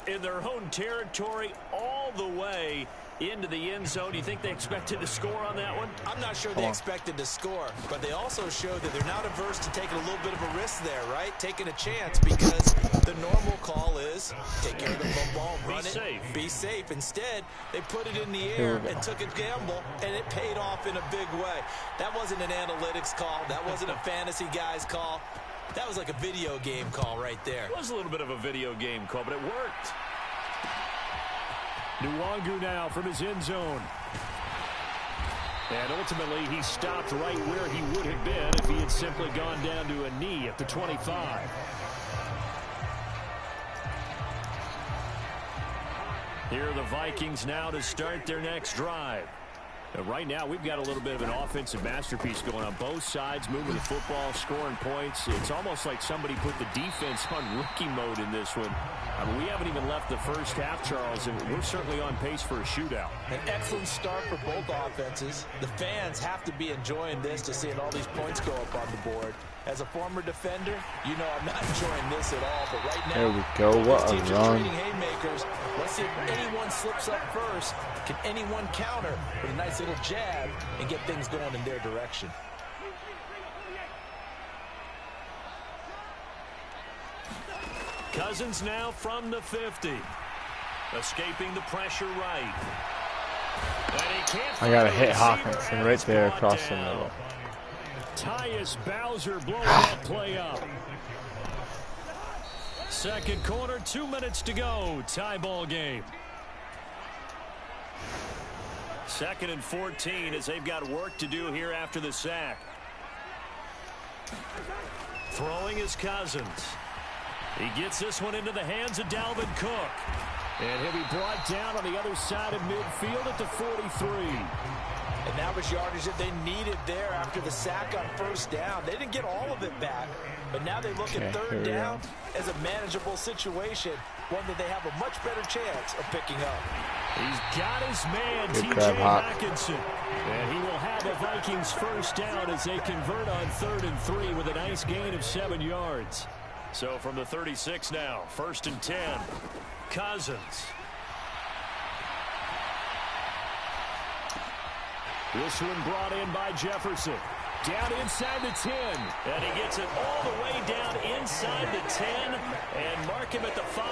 in their own territory all the way into the end zone. Do you think they expected to score on that one? I'm not sure they expected to score, but they also showed that they're not averse to taking a little bit of a risk there, right? Taking a chance, because the normal call is take care of the football, run it, be safe. Instead, they put it in the air and took a gamble, and it paid off in a big way. That wasn't an analytics call. That wasn't a fantasy guy's call. That was like a video game call right there. It was a little bit of a video game call, but it worked. Nwangu now from his end zone. And ultimately, he stopped right where he would have been if he had simply gone down to a knee at the 25. Here are the Vikings now to start their next drive. And right now, we've got a little bit of an offensive masterpiece going on. Both sides moving the football, scoring points. It's almost like somebody put the defense on rookie mode in this one. I mean, we haven't even left the first half, Charles, and we're certainly on pace for a shootout. An excellent start for both offenses. The fans have to be enjoying this, to seeing all these points go up on the board. As a former defender, you know I'm not enjoying this at all. But right now, there we go. What a run. Haymakers. Let's see if anyone slips up first. Can anyone counter with a nice little jab and get things going in their direction? Cousins now from the 50. Escaping the pressure right. And he can't. I got to hit Hawkinson right there across the middle. Tyus Bowser blowing that play up. Second quarter, 2 minutes to go. Tie ball game. 2nd and 14 as they've got work to do here after the sack. Throwing is Cousins. He gets this one into the hands of Dalvin Cook. And he'll be brought down on the other side of midfield at the 43. And that was yardage that they needed there after the sack on first down. They didn't get all of it back, but now they look at third down as a manageable situation, one that they have a much better chance of picking up. He's got his man, T.J. Hawkinson. And he will have a Vikings first down as they convert on 3rd and 3 with a nice gain of 7 yards. So from the 36 now, 1st and 10. Cousins. This one brought in by Jefferson. Down inside the 10. And he gets it all the way down inside the 10. And mark him at the 5.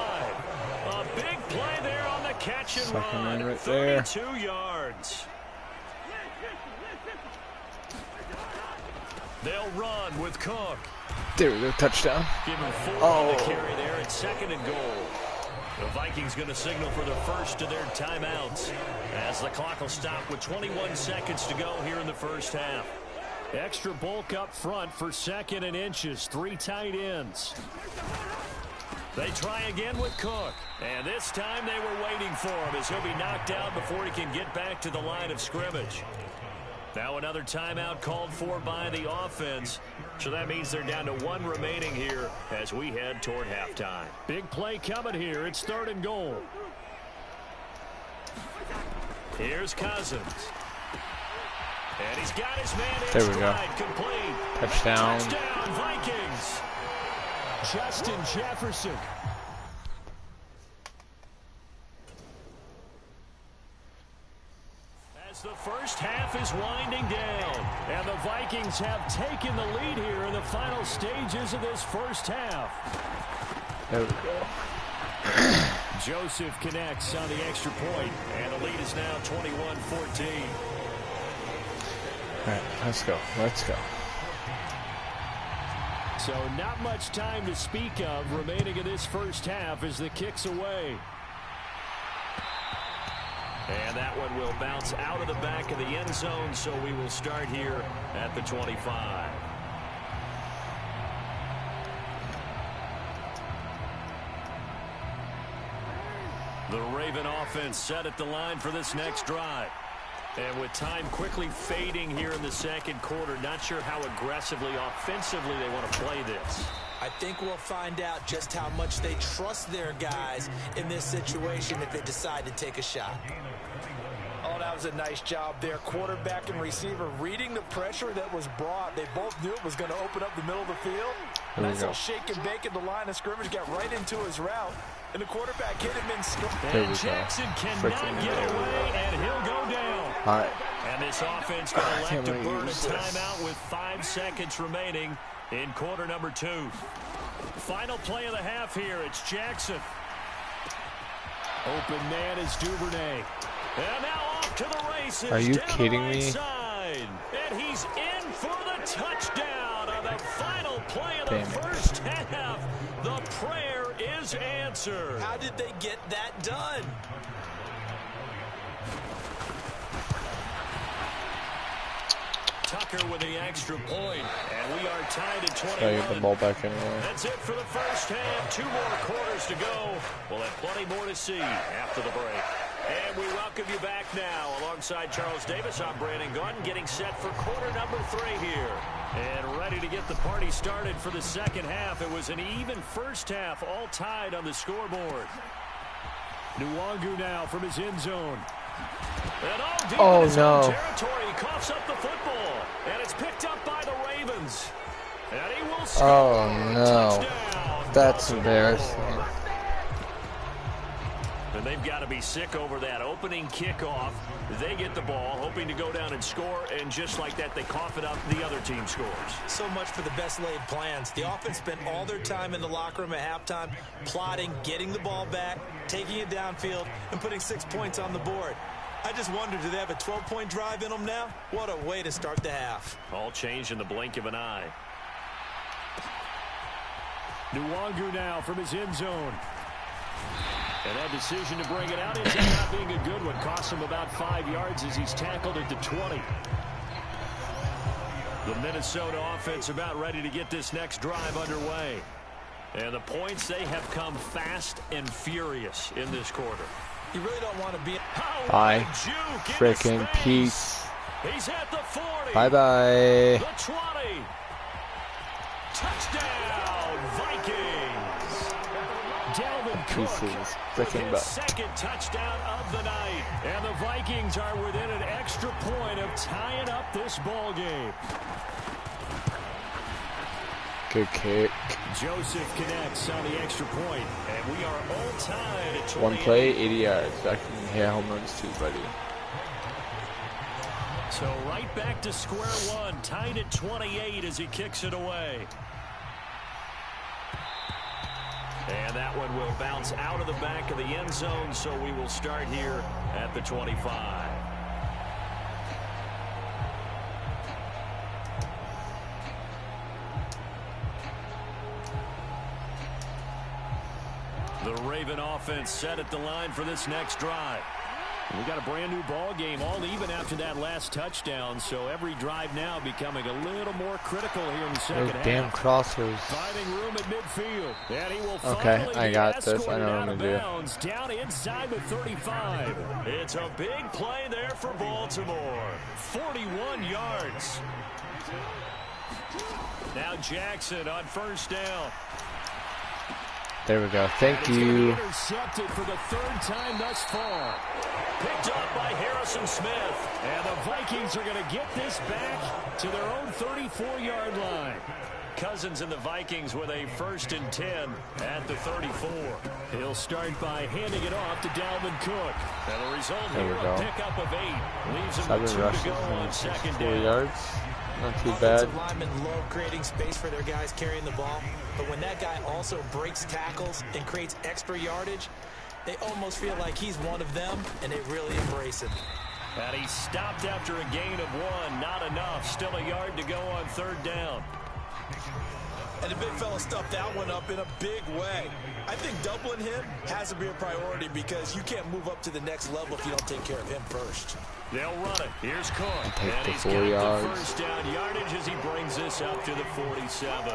A big play there on the catch and run. Right 32 yards. They'll run with Cook. There we go, touchdown. Give him 4 on the carry there at 2nd and goal. The Vikings going to signal for the first of their timeouts as the clock will stop with 21 seconds to go here in the first half. Extra bulk up front for 2nd and inches. 3 tight ends. They try again with Cook. And this time they were waiting for him as he'll be knocked out before he can get back to the line of scrimmage. Now another timeout called for by the offense. So that means they're down to 1 remaining here as we head toward halftime. Big play coming here. It's 3rd and goal. Here's Cousins. And he's got his man in There we go. stride, complete. Touchdown. Touchdown, Vikings. Justin Jefferson. As the first half is winding down, and the Vikings have taken the lead here in the final stages of this first half. There we go. Joseph connects on the extra point, and the lead is now 21-14. All right, let's go. Let's go. So not much time to speak of remaining in this first half as the kick's away. And that one will bounce out of the back of the end zone, so we will start here at the 25. The Raven offense set at the line for this next drive. And with time quickly fading here in the second quarter, not sure how aggressively, offensively they want to play this. I think we'll find out just how much they trust their guys in this situation if they decide to take a shot. Oh, that was a nice job there. Quarterback and receiver reading the pressure that was brought. They both knew it was going to open up the middle of the field. Nice little shake and bake at the line of scrimmage, got right into his route. And the quarterback hit him in stride. And Jackson cannot get away, and he'll go down. All right. And this offense going to elect to burn a timeout with 5 seconds remaining in quarter number 2. Final play of the half here. It's Jackson. Open man is Duvernay. And now off to the races. Are you down kidding the right me? Side. And he's in for the touchdown on the final play of the Damn it. first half. The prayer is answered. How did they get that done? Tucker with the extra point, and we are tied at 21. Gotta get the ball back anyway. That's it for the first half. 2 more quarters to go. We'll have plenty more to see after the break. And we welcome you back now. Alongside Charles Davis, I'm Brandon Gunn, getting set for quarter number 3 here. And ready to get the party started for the second half. It was an even first half, all tied on the scoreboard. Nwangu now from his end zone. And deep in his own territory, he coughs up the football. And it's picked up by the Ravens. And he will score. Oh, no. Touchdown. That's embarrassing. And they've got to be sick over that opening kickoff. They get the ball, hoping to go down and score, and just like that, they cough it up. The other team scores. So much for the best laid plans. The offense spent all their time in the locker room at halftime plotting, getting the ball back, taking it downfield, and putting 6 points on the board. I just wonder, do they have a 12-point drive in them now? What a way to start the half. All changed in the blink of an eye. Nwangu now from his end zone. And that decision to bring it out ends up not being a good one. Cost him about 5 yards as he's tackled at the 20. The Minnesota offense about ready to get this next drive underway. And the points, they have come fast and furious in this quarter. You really don't want to be... Bye. Frickin' peace. He's at the 40. Bye-bye. The 20. Touchdown, Vikings. Dalvin Cook, Frickin' butt. second touchdown of the night. And the Vikings are within an extra point of tying up this ball game. Good kick. Joseph connects on the extra point, and we are all tied at 28. One play, 80 yards. I can hit home runs too, buddy. So right back to square one, tied at 28 as he kicks it away. And that one will bounce out of the back of the end zone, so we will start here at the 25. The Raven offense set at the line for this next drive. We got a brand new ball game, all even after that last touchdown. So every drive now becoming a little more critical here in the second half. Damn crossers. Finding room at midfield. And he will Okay, finally I got this. I know what I'm gonna bounds, down inside the 35. It's a big play there for Baltimore. 41 yards. Now Jackson on first down. There we go. Thank you. Intercepted for the third time thus far. Picked up by Harrison Smith. And the Vikings are going to get this back to their own 34-yard line. Cousins and the Vikings with a 1st and 10 at the 34. He'll start by handing it off to Dalvin Cook. And the result here, a pickup of 8. Leaves him with 2 to go on second down. 4 yards. Not too bad. Offensive linemen love creating space for their guys carrying the ball, but when that guy also breaks tackles and creates extra yardage, they almost feel like he's one of them, and they really embrace him. And he stopped after a gain of 1. Not enough. Still a yard to go on third down. And the big fella stuffed that one up in a big way. I think doubling him has to be a priority because you can't move up to the next level if you don't take care of him first. They'll run it. Here's Cook. Take the 4 got yards. The first down yardage as he brings this up to the 47.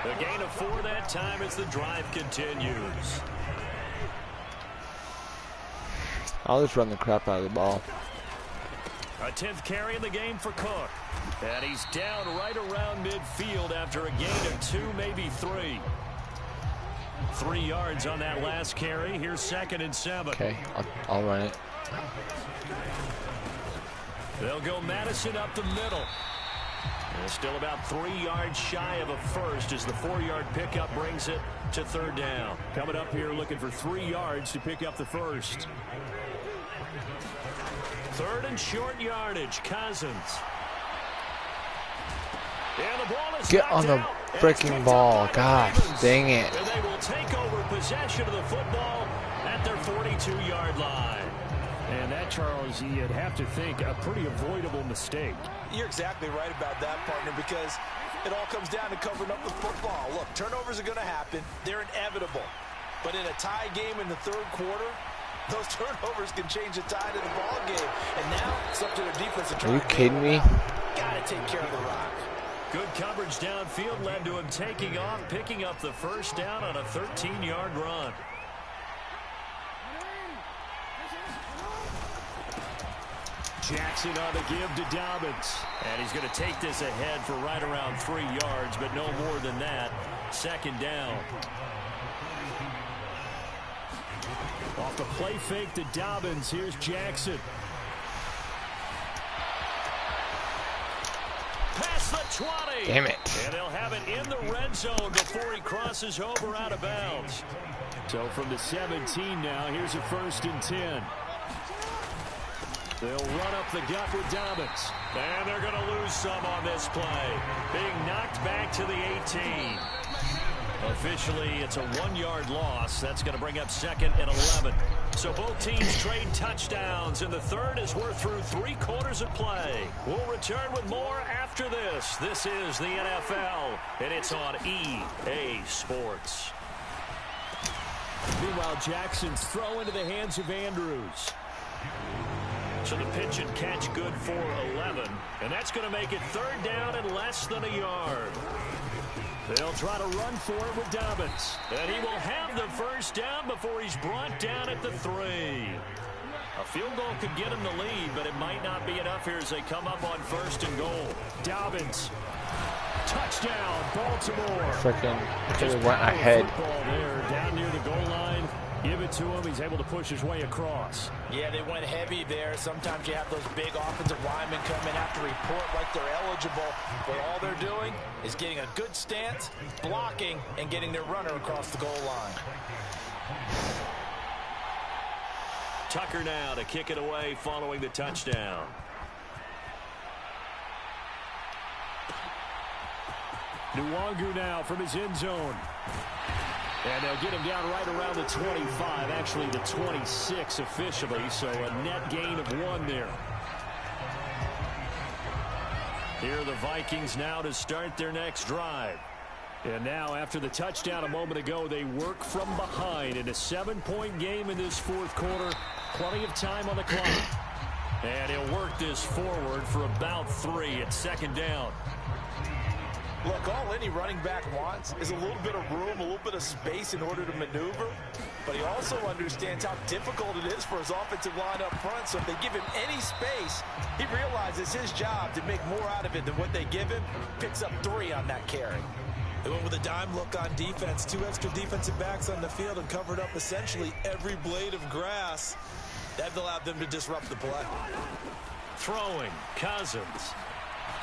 A gain of 4 that time as the drive continues. I'll just run the crap out of the ball. A 10th carry in the game for Cook. And he's down right around midfield after a gain of 2, maybe 3. 3 yards on that last carry. Here's 2nd and 7. Okay, I'll run it. They'll go Madison up the middle. And still about 3 yards shy of a first as the 4-yard pickup brings it to third down. Coming up here looking for 3 yards to pick up the first. 3rd and short yardage. Cousins. And the ball is Get on the freaking ball. Gosh, dang it. And they will take over possession of the football at their 42-yard line. And that, Charles, you'd have to think a pretty avoidable mistake. You're exactly right about that, partner, because it all comes down to covering up the football. Look, turnovers are going to happen. They're inevitable. But in a tie game in the 3rd quarter, those turnovers can change the tide of the ball game. And now it's up to their defense to try. Are you kidding me? Got to take care of the rock. Good coverage downfield led to him taking off, picking up the first down on a 13-yard run. Jackson on the give to Dobbins. And he's going to take this ahead for right around 3 yards, but no more than that. 2nd down. Off the play fake to Dobbins. Here's Jackson. Past the 20. Damn it. And they'll have it in the red zone before he crosses over out of bounds. So from the 17 now, here's a 1st and 10. They'll run up the gut with Dobbins. And they're going to lose some on this play. Being knocked back to the 18. Officially, it's a 1-yard loss. That's going to bring up 2nd and 11. So both teams trade touchdowns in the 3rd as we're through 3 quarters of play. We'll return with more after this. This is the NFL, and it's on EA Sports. Meanwhile, Jackson's throw into the hands of Andrews. So the pitch and catch good for 11. And that's going to make it 3rd down and less than a yard. They'll try to run for it with Dobbins. And he will have the first down before he's brought down at the 3. A field goal could get him the lead, but it might not be enough here as they come up on 1st and goal. Dobbins. Touchdown, Baltimore. Freaking could have went ahead. Football there, down near the goal line. Give it to him. He's able to push his way across. Yeah, they went heavy there. Sometimes you have those big offensive linemen come in, have to report like they're eligible. But all they're doing is getting a good stance, blocking, and getting their runner across the goal line. Tucker now to kick it away following the touchdown. Nwangu now from his end zone. And they'll get him down right around the 25, actually the 26 officially, so a net gain of 1 there. Here are the Vikings now to start their next drive. And now, after the touchdown a moment ago, they work from behind in a 7-point game in this fourth quarter. Plenty of time on the clock. And he'll work this forward for about 3 at second down. Look, all any running back wants is a little bit of room, a little bit of space in order to maneuver. But he also understands how difficult it is for his offensive line up front. So if they give him any space, he realizes his job to make more out of it than what they give him. Picks up 3 on that carry. They went with a dime look on defense. 2 extra defensive backs on the field and covered up essentially every blade of grass. That allowed them to disrupt the play. Throwing, Cousins.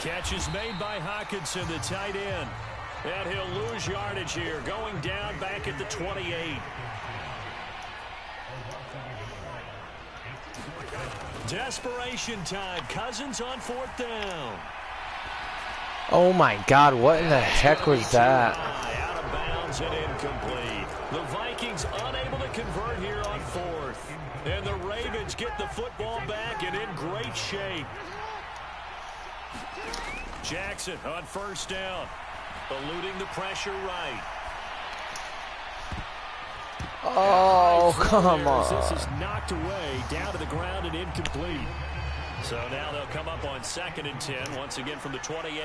Catch is made by Hockenson, the tight end. And he'll lose yardage here, going down back at the 28. Desperation time. Cousins on 4th down. Oh my God, what in the heck was that? Out of bounds and incomplete. The Vikings unable to convert here on 4th. And the Ravens get the football back and in great shape. Jackson on 1st down. Eluding the pressure right. Oh, come on. This is knocked away, down to the ground and incomplete. So now they'll come up on 2nd and 10, once again from the 28.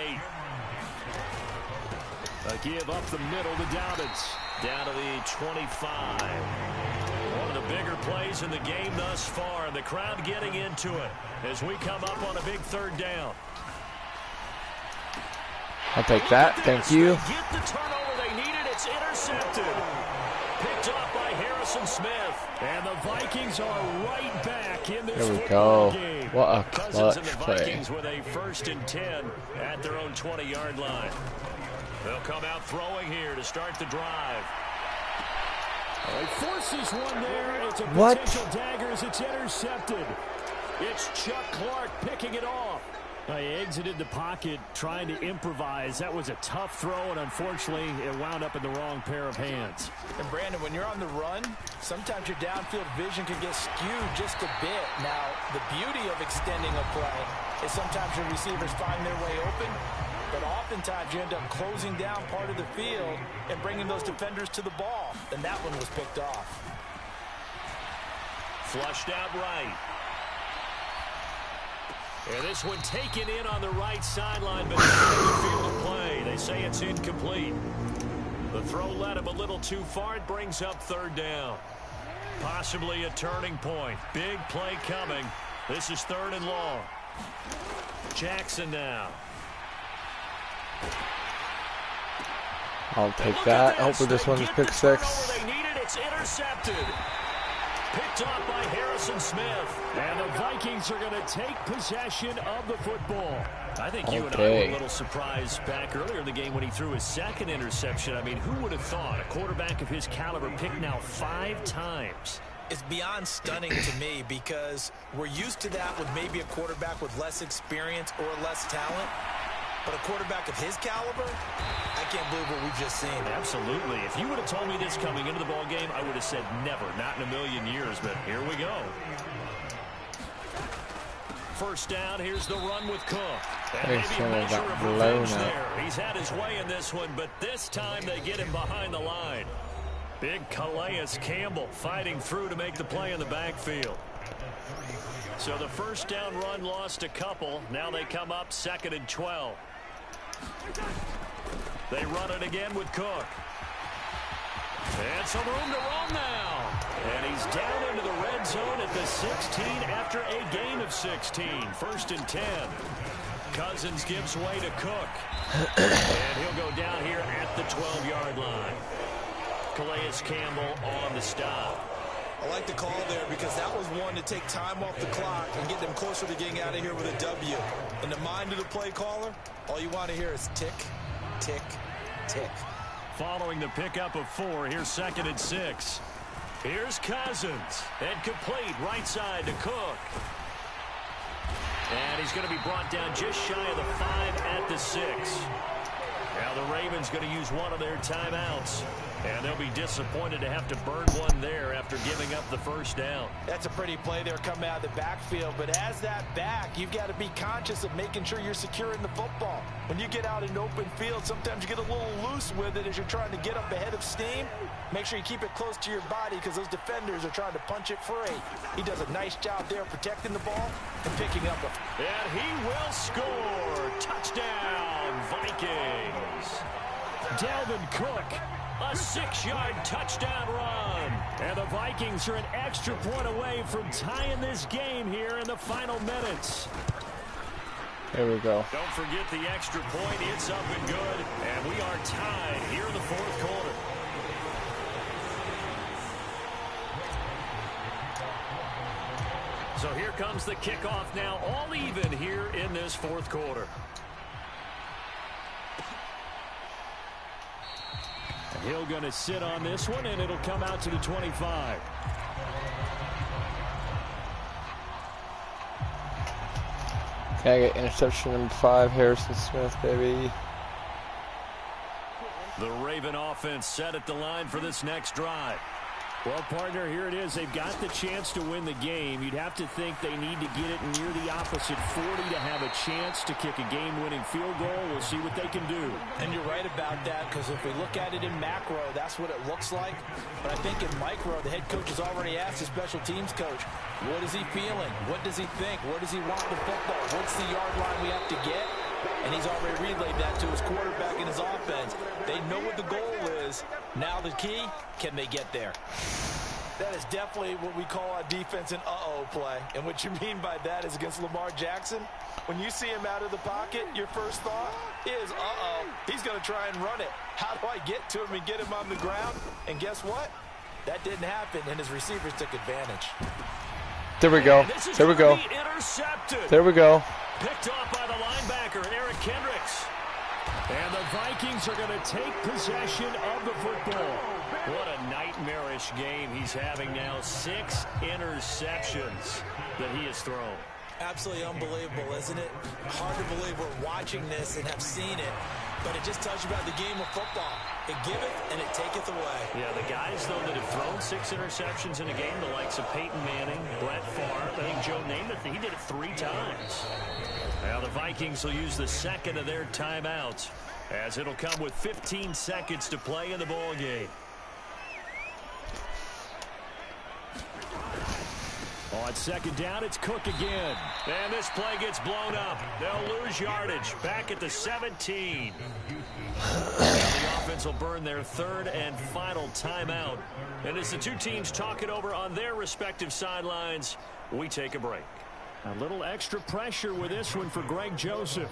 A give up the middle to Dobbins. Down to the 25. One of the bigger plays in the game thus far, and the crowd getting into it as we come up on a big 3rd down. I'll take that. Thank you. They get the turnover they needed. It's intercepted. Picked off by Harrison Smith. And the Vikings are right back in this football game. What a Cousins and the clutch play. Vikings with a 1st and 10 at their own 20-yard line. They'll come out throwing here to start the drive. He forces one there. It's a potential dagger as it's intercepted. It's Chuck Clark picking it off. He exited the pocket trying to improvise. That was a tough throw, and unfortunately, it wound up in the wrong pair of hands. And Brandon, when you're on the run, sometimes your downfield vision can get skewed just a bit. Now, the beauty of extending a play is sometimes your receivers find their way open, but oftentimes you end up closing down part of the field and bringing those defenders to the ball. And that one was picked off. Flushed out right. And this one taken in on the right sideline, but not in the field of play. They say it's incomplete. The throw led him a little too far. It brings up 3rd down. Possibly a turning point. Big play coming. This is 3rd and long. Jackson now. I'll take that. Hopefully this one's pick 6. They need it. It's intercepted. Picked off by Harrison Smith. And the Vikings are going to take possession of the football. I think you and I were a little surprised back earlier in the game when he threw his 2nd interception. I mean, who would have thought a quarterback of his caliber picked now 5 times? It's beyond stunning to me because we're used to that with maybe a quarterback with less experience or less talent. But a quarterback of his caliber, I can't believe what we've just seen. Absolutely. If you would have told me this coming into the ball game, I would have said never, not in a million years. But here we go. 1st down. Here's the run with Cook. And maybe a measure of revenge there. He's had his way in this one, but this time they get him behind the line. Big Calais Campbell fighting through to make the play in the backfield. So the 1st down run lost a couple. Now they come up 2nd and 12. They run it again with Cook. And some room to run now. And he's down into the red zone at the 16 after a gain of 16. 1st and 10. Cousins gives way to Cook. And he'll go down here at the 12-yard line. Calais Campbell on the stop. I like the call there because that was one to take time off the clock and get them closer to getting out of here with a W. In the mind of the play caller, all you want to hear is tick, tick, tick. Following the pickup of 4, here's 2nd and 6. Here's Cousins. And complete right side to Cook. And he's going to be brought down just shy of the 5 at the 6. Now the Ravens going to use one of their timeouts. And they'll be disappointed to have to burn one there after giving up the first down. That's a pretty play there coming out of the backfield. But as that back, you've got to be conscious of making sure you're securing the football. When you get out in open field, sometimes you get a little loose with it as you're trying to get up ahead of steam. Make sure you keep it close to your body because those defenders are trying to punch it free. He does a nice job there protecting the ball and picking up a... And he will score. Touchdown, Vikings. Dalvin Cook. A 6-yard touchdown run. And the Vikings are an extra point away from tying this game here in the final minutes. There we go. Don't forget the extra point. It's up and good. And we are tied here in the fourth quarter. So here comes the kickoff now, all even here in this fourth quarter. Hill going to sit on this one, and it'll come out to the 25. Can I get interception number 5, Harrison Smith, baby? The Raven offense set at the line for this next drive. Well, partner, here it is. They've got the chance to win the game. You'd have to think they need to get it near the opposite 40 to have a chance to kick a game-winning field goal. We'll see what they can do. And you're right about that, because if we look at it in macro, that's what it looks like. But I think in micro, the head coach has already asked the special teams coach, what is he feeling? What does he think? Where does he want the football? What's the yard line we have to get? And he's already relayed that to his quarterback and his offense. They know what the goal is. Now the key, can they get there? That is definitely what we call on defense an uh-oh play. And what you mean by that is against Lamar Jackson, when you see him out of the pocket, your first thought is, uh-oh, he's going to try and run it. How do I get to him and get him on the ground? And guess what? That didn't happen, and his receivers took advantage. There we go. There we go. There we go. Picked off by the linebacker, Eric Kendricks. And the Vikings are going to take possession of the football. What a nightmarish game he's having now. 6 interceptions that he has thrown. Absolutely unbelievable, isn't it? Hard to believe we're watching this and have seen it. But it just tells you about the game of football. It giveth and it taketh away. Yeah, the guys, though, that have thrown 6 interceptions in a game, the likes of Peyton Manning, Brett Favre, I think Joe Namath, he did it 3 times. Now the Vikings will use the second of their timeouts, as it'll come with 15 seconds to play in the ball game. On second down, it's Cook again. And this play gets blown up. They'll lose yardage back at the 17. And the offense will burn their 3rd and final timeout. And as the two teams talk it over on their respective sidelines, we take a break. A little extra pressure with this one for Greg Joseph.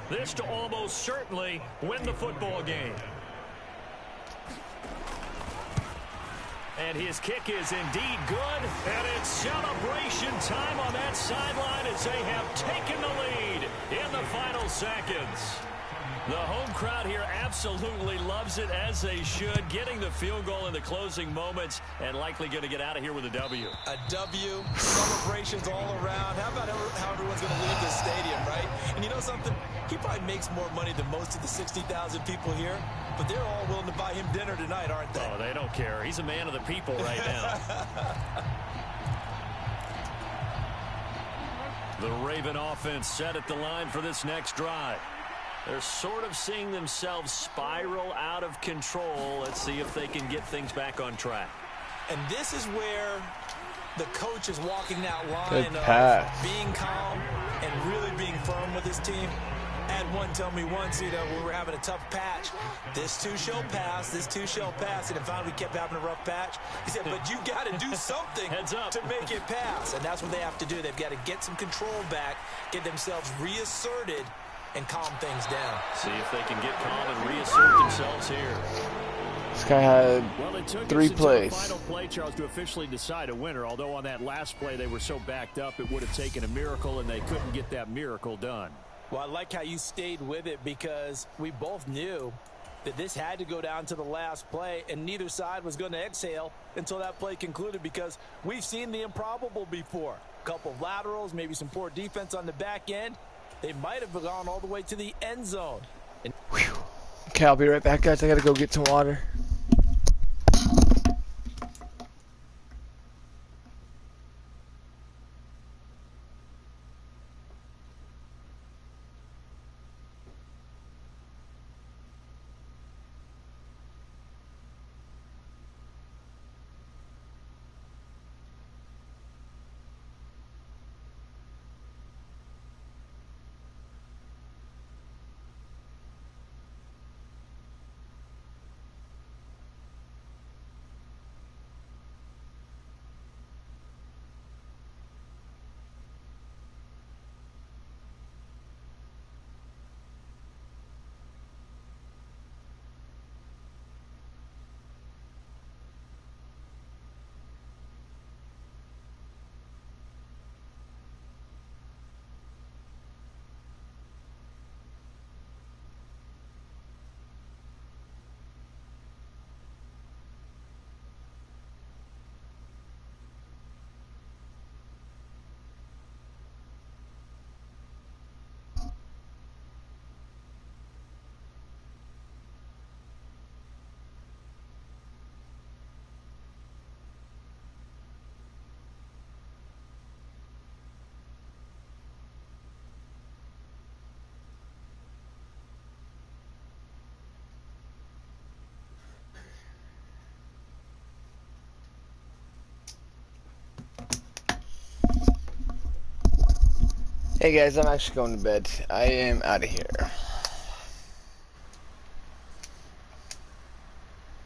This to almost certainly win the football game. And his kick is indeed good. And it's celebration time on that sideline as they have taken the lead in the final seconds. The home crowd here absolutely loves it, as they should, getting the field goal in the closing moments and likely going to get out of here with a W. A W, celebrations all around. How about how everyone's going to leave this stadium, right? And you know something? He probably makes more money than most of the 60,000 people here, but they're all willing to buy him dinner tonight, aren't they? Oh, they don't care. He's a man of the people right now. The Raven offense set at the line for this next drive. They're sort of seeing themselves spiral out of control. Let's see if they can get things back on track. And this is where the coach is walking that line of being calm and really being firm with his team. I had one tell me once, you know, when we were having a tough patch, this too shall pass, this too shall pass. And finally we kept having a rough patch. He said, but you got to do something to make it pass. And that's what they have to do. They've got to get some control back, get themselves reasserted, and calm things down. See if they can get calm and reassert themselves here. This guy had 3 plays. Final play, Charles, to officially decide a winner. Although on that last play they were so backed up, it would have taken a miracle, and they couldn't get that miracle done. Well, I like how you stayed with it, because we both knew that this had to go down to the last play, and neither side was going to exhale until that play concluded, because we've seen the improbable before. A couple of laterals, maybe some poor defense on the back end. They might have gone all the way to the end zone. Okay, I'll be right back, guys. I gotta go get some water. Hey guys, I'm actually going to bed. I am out of here.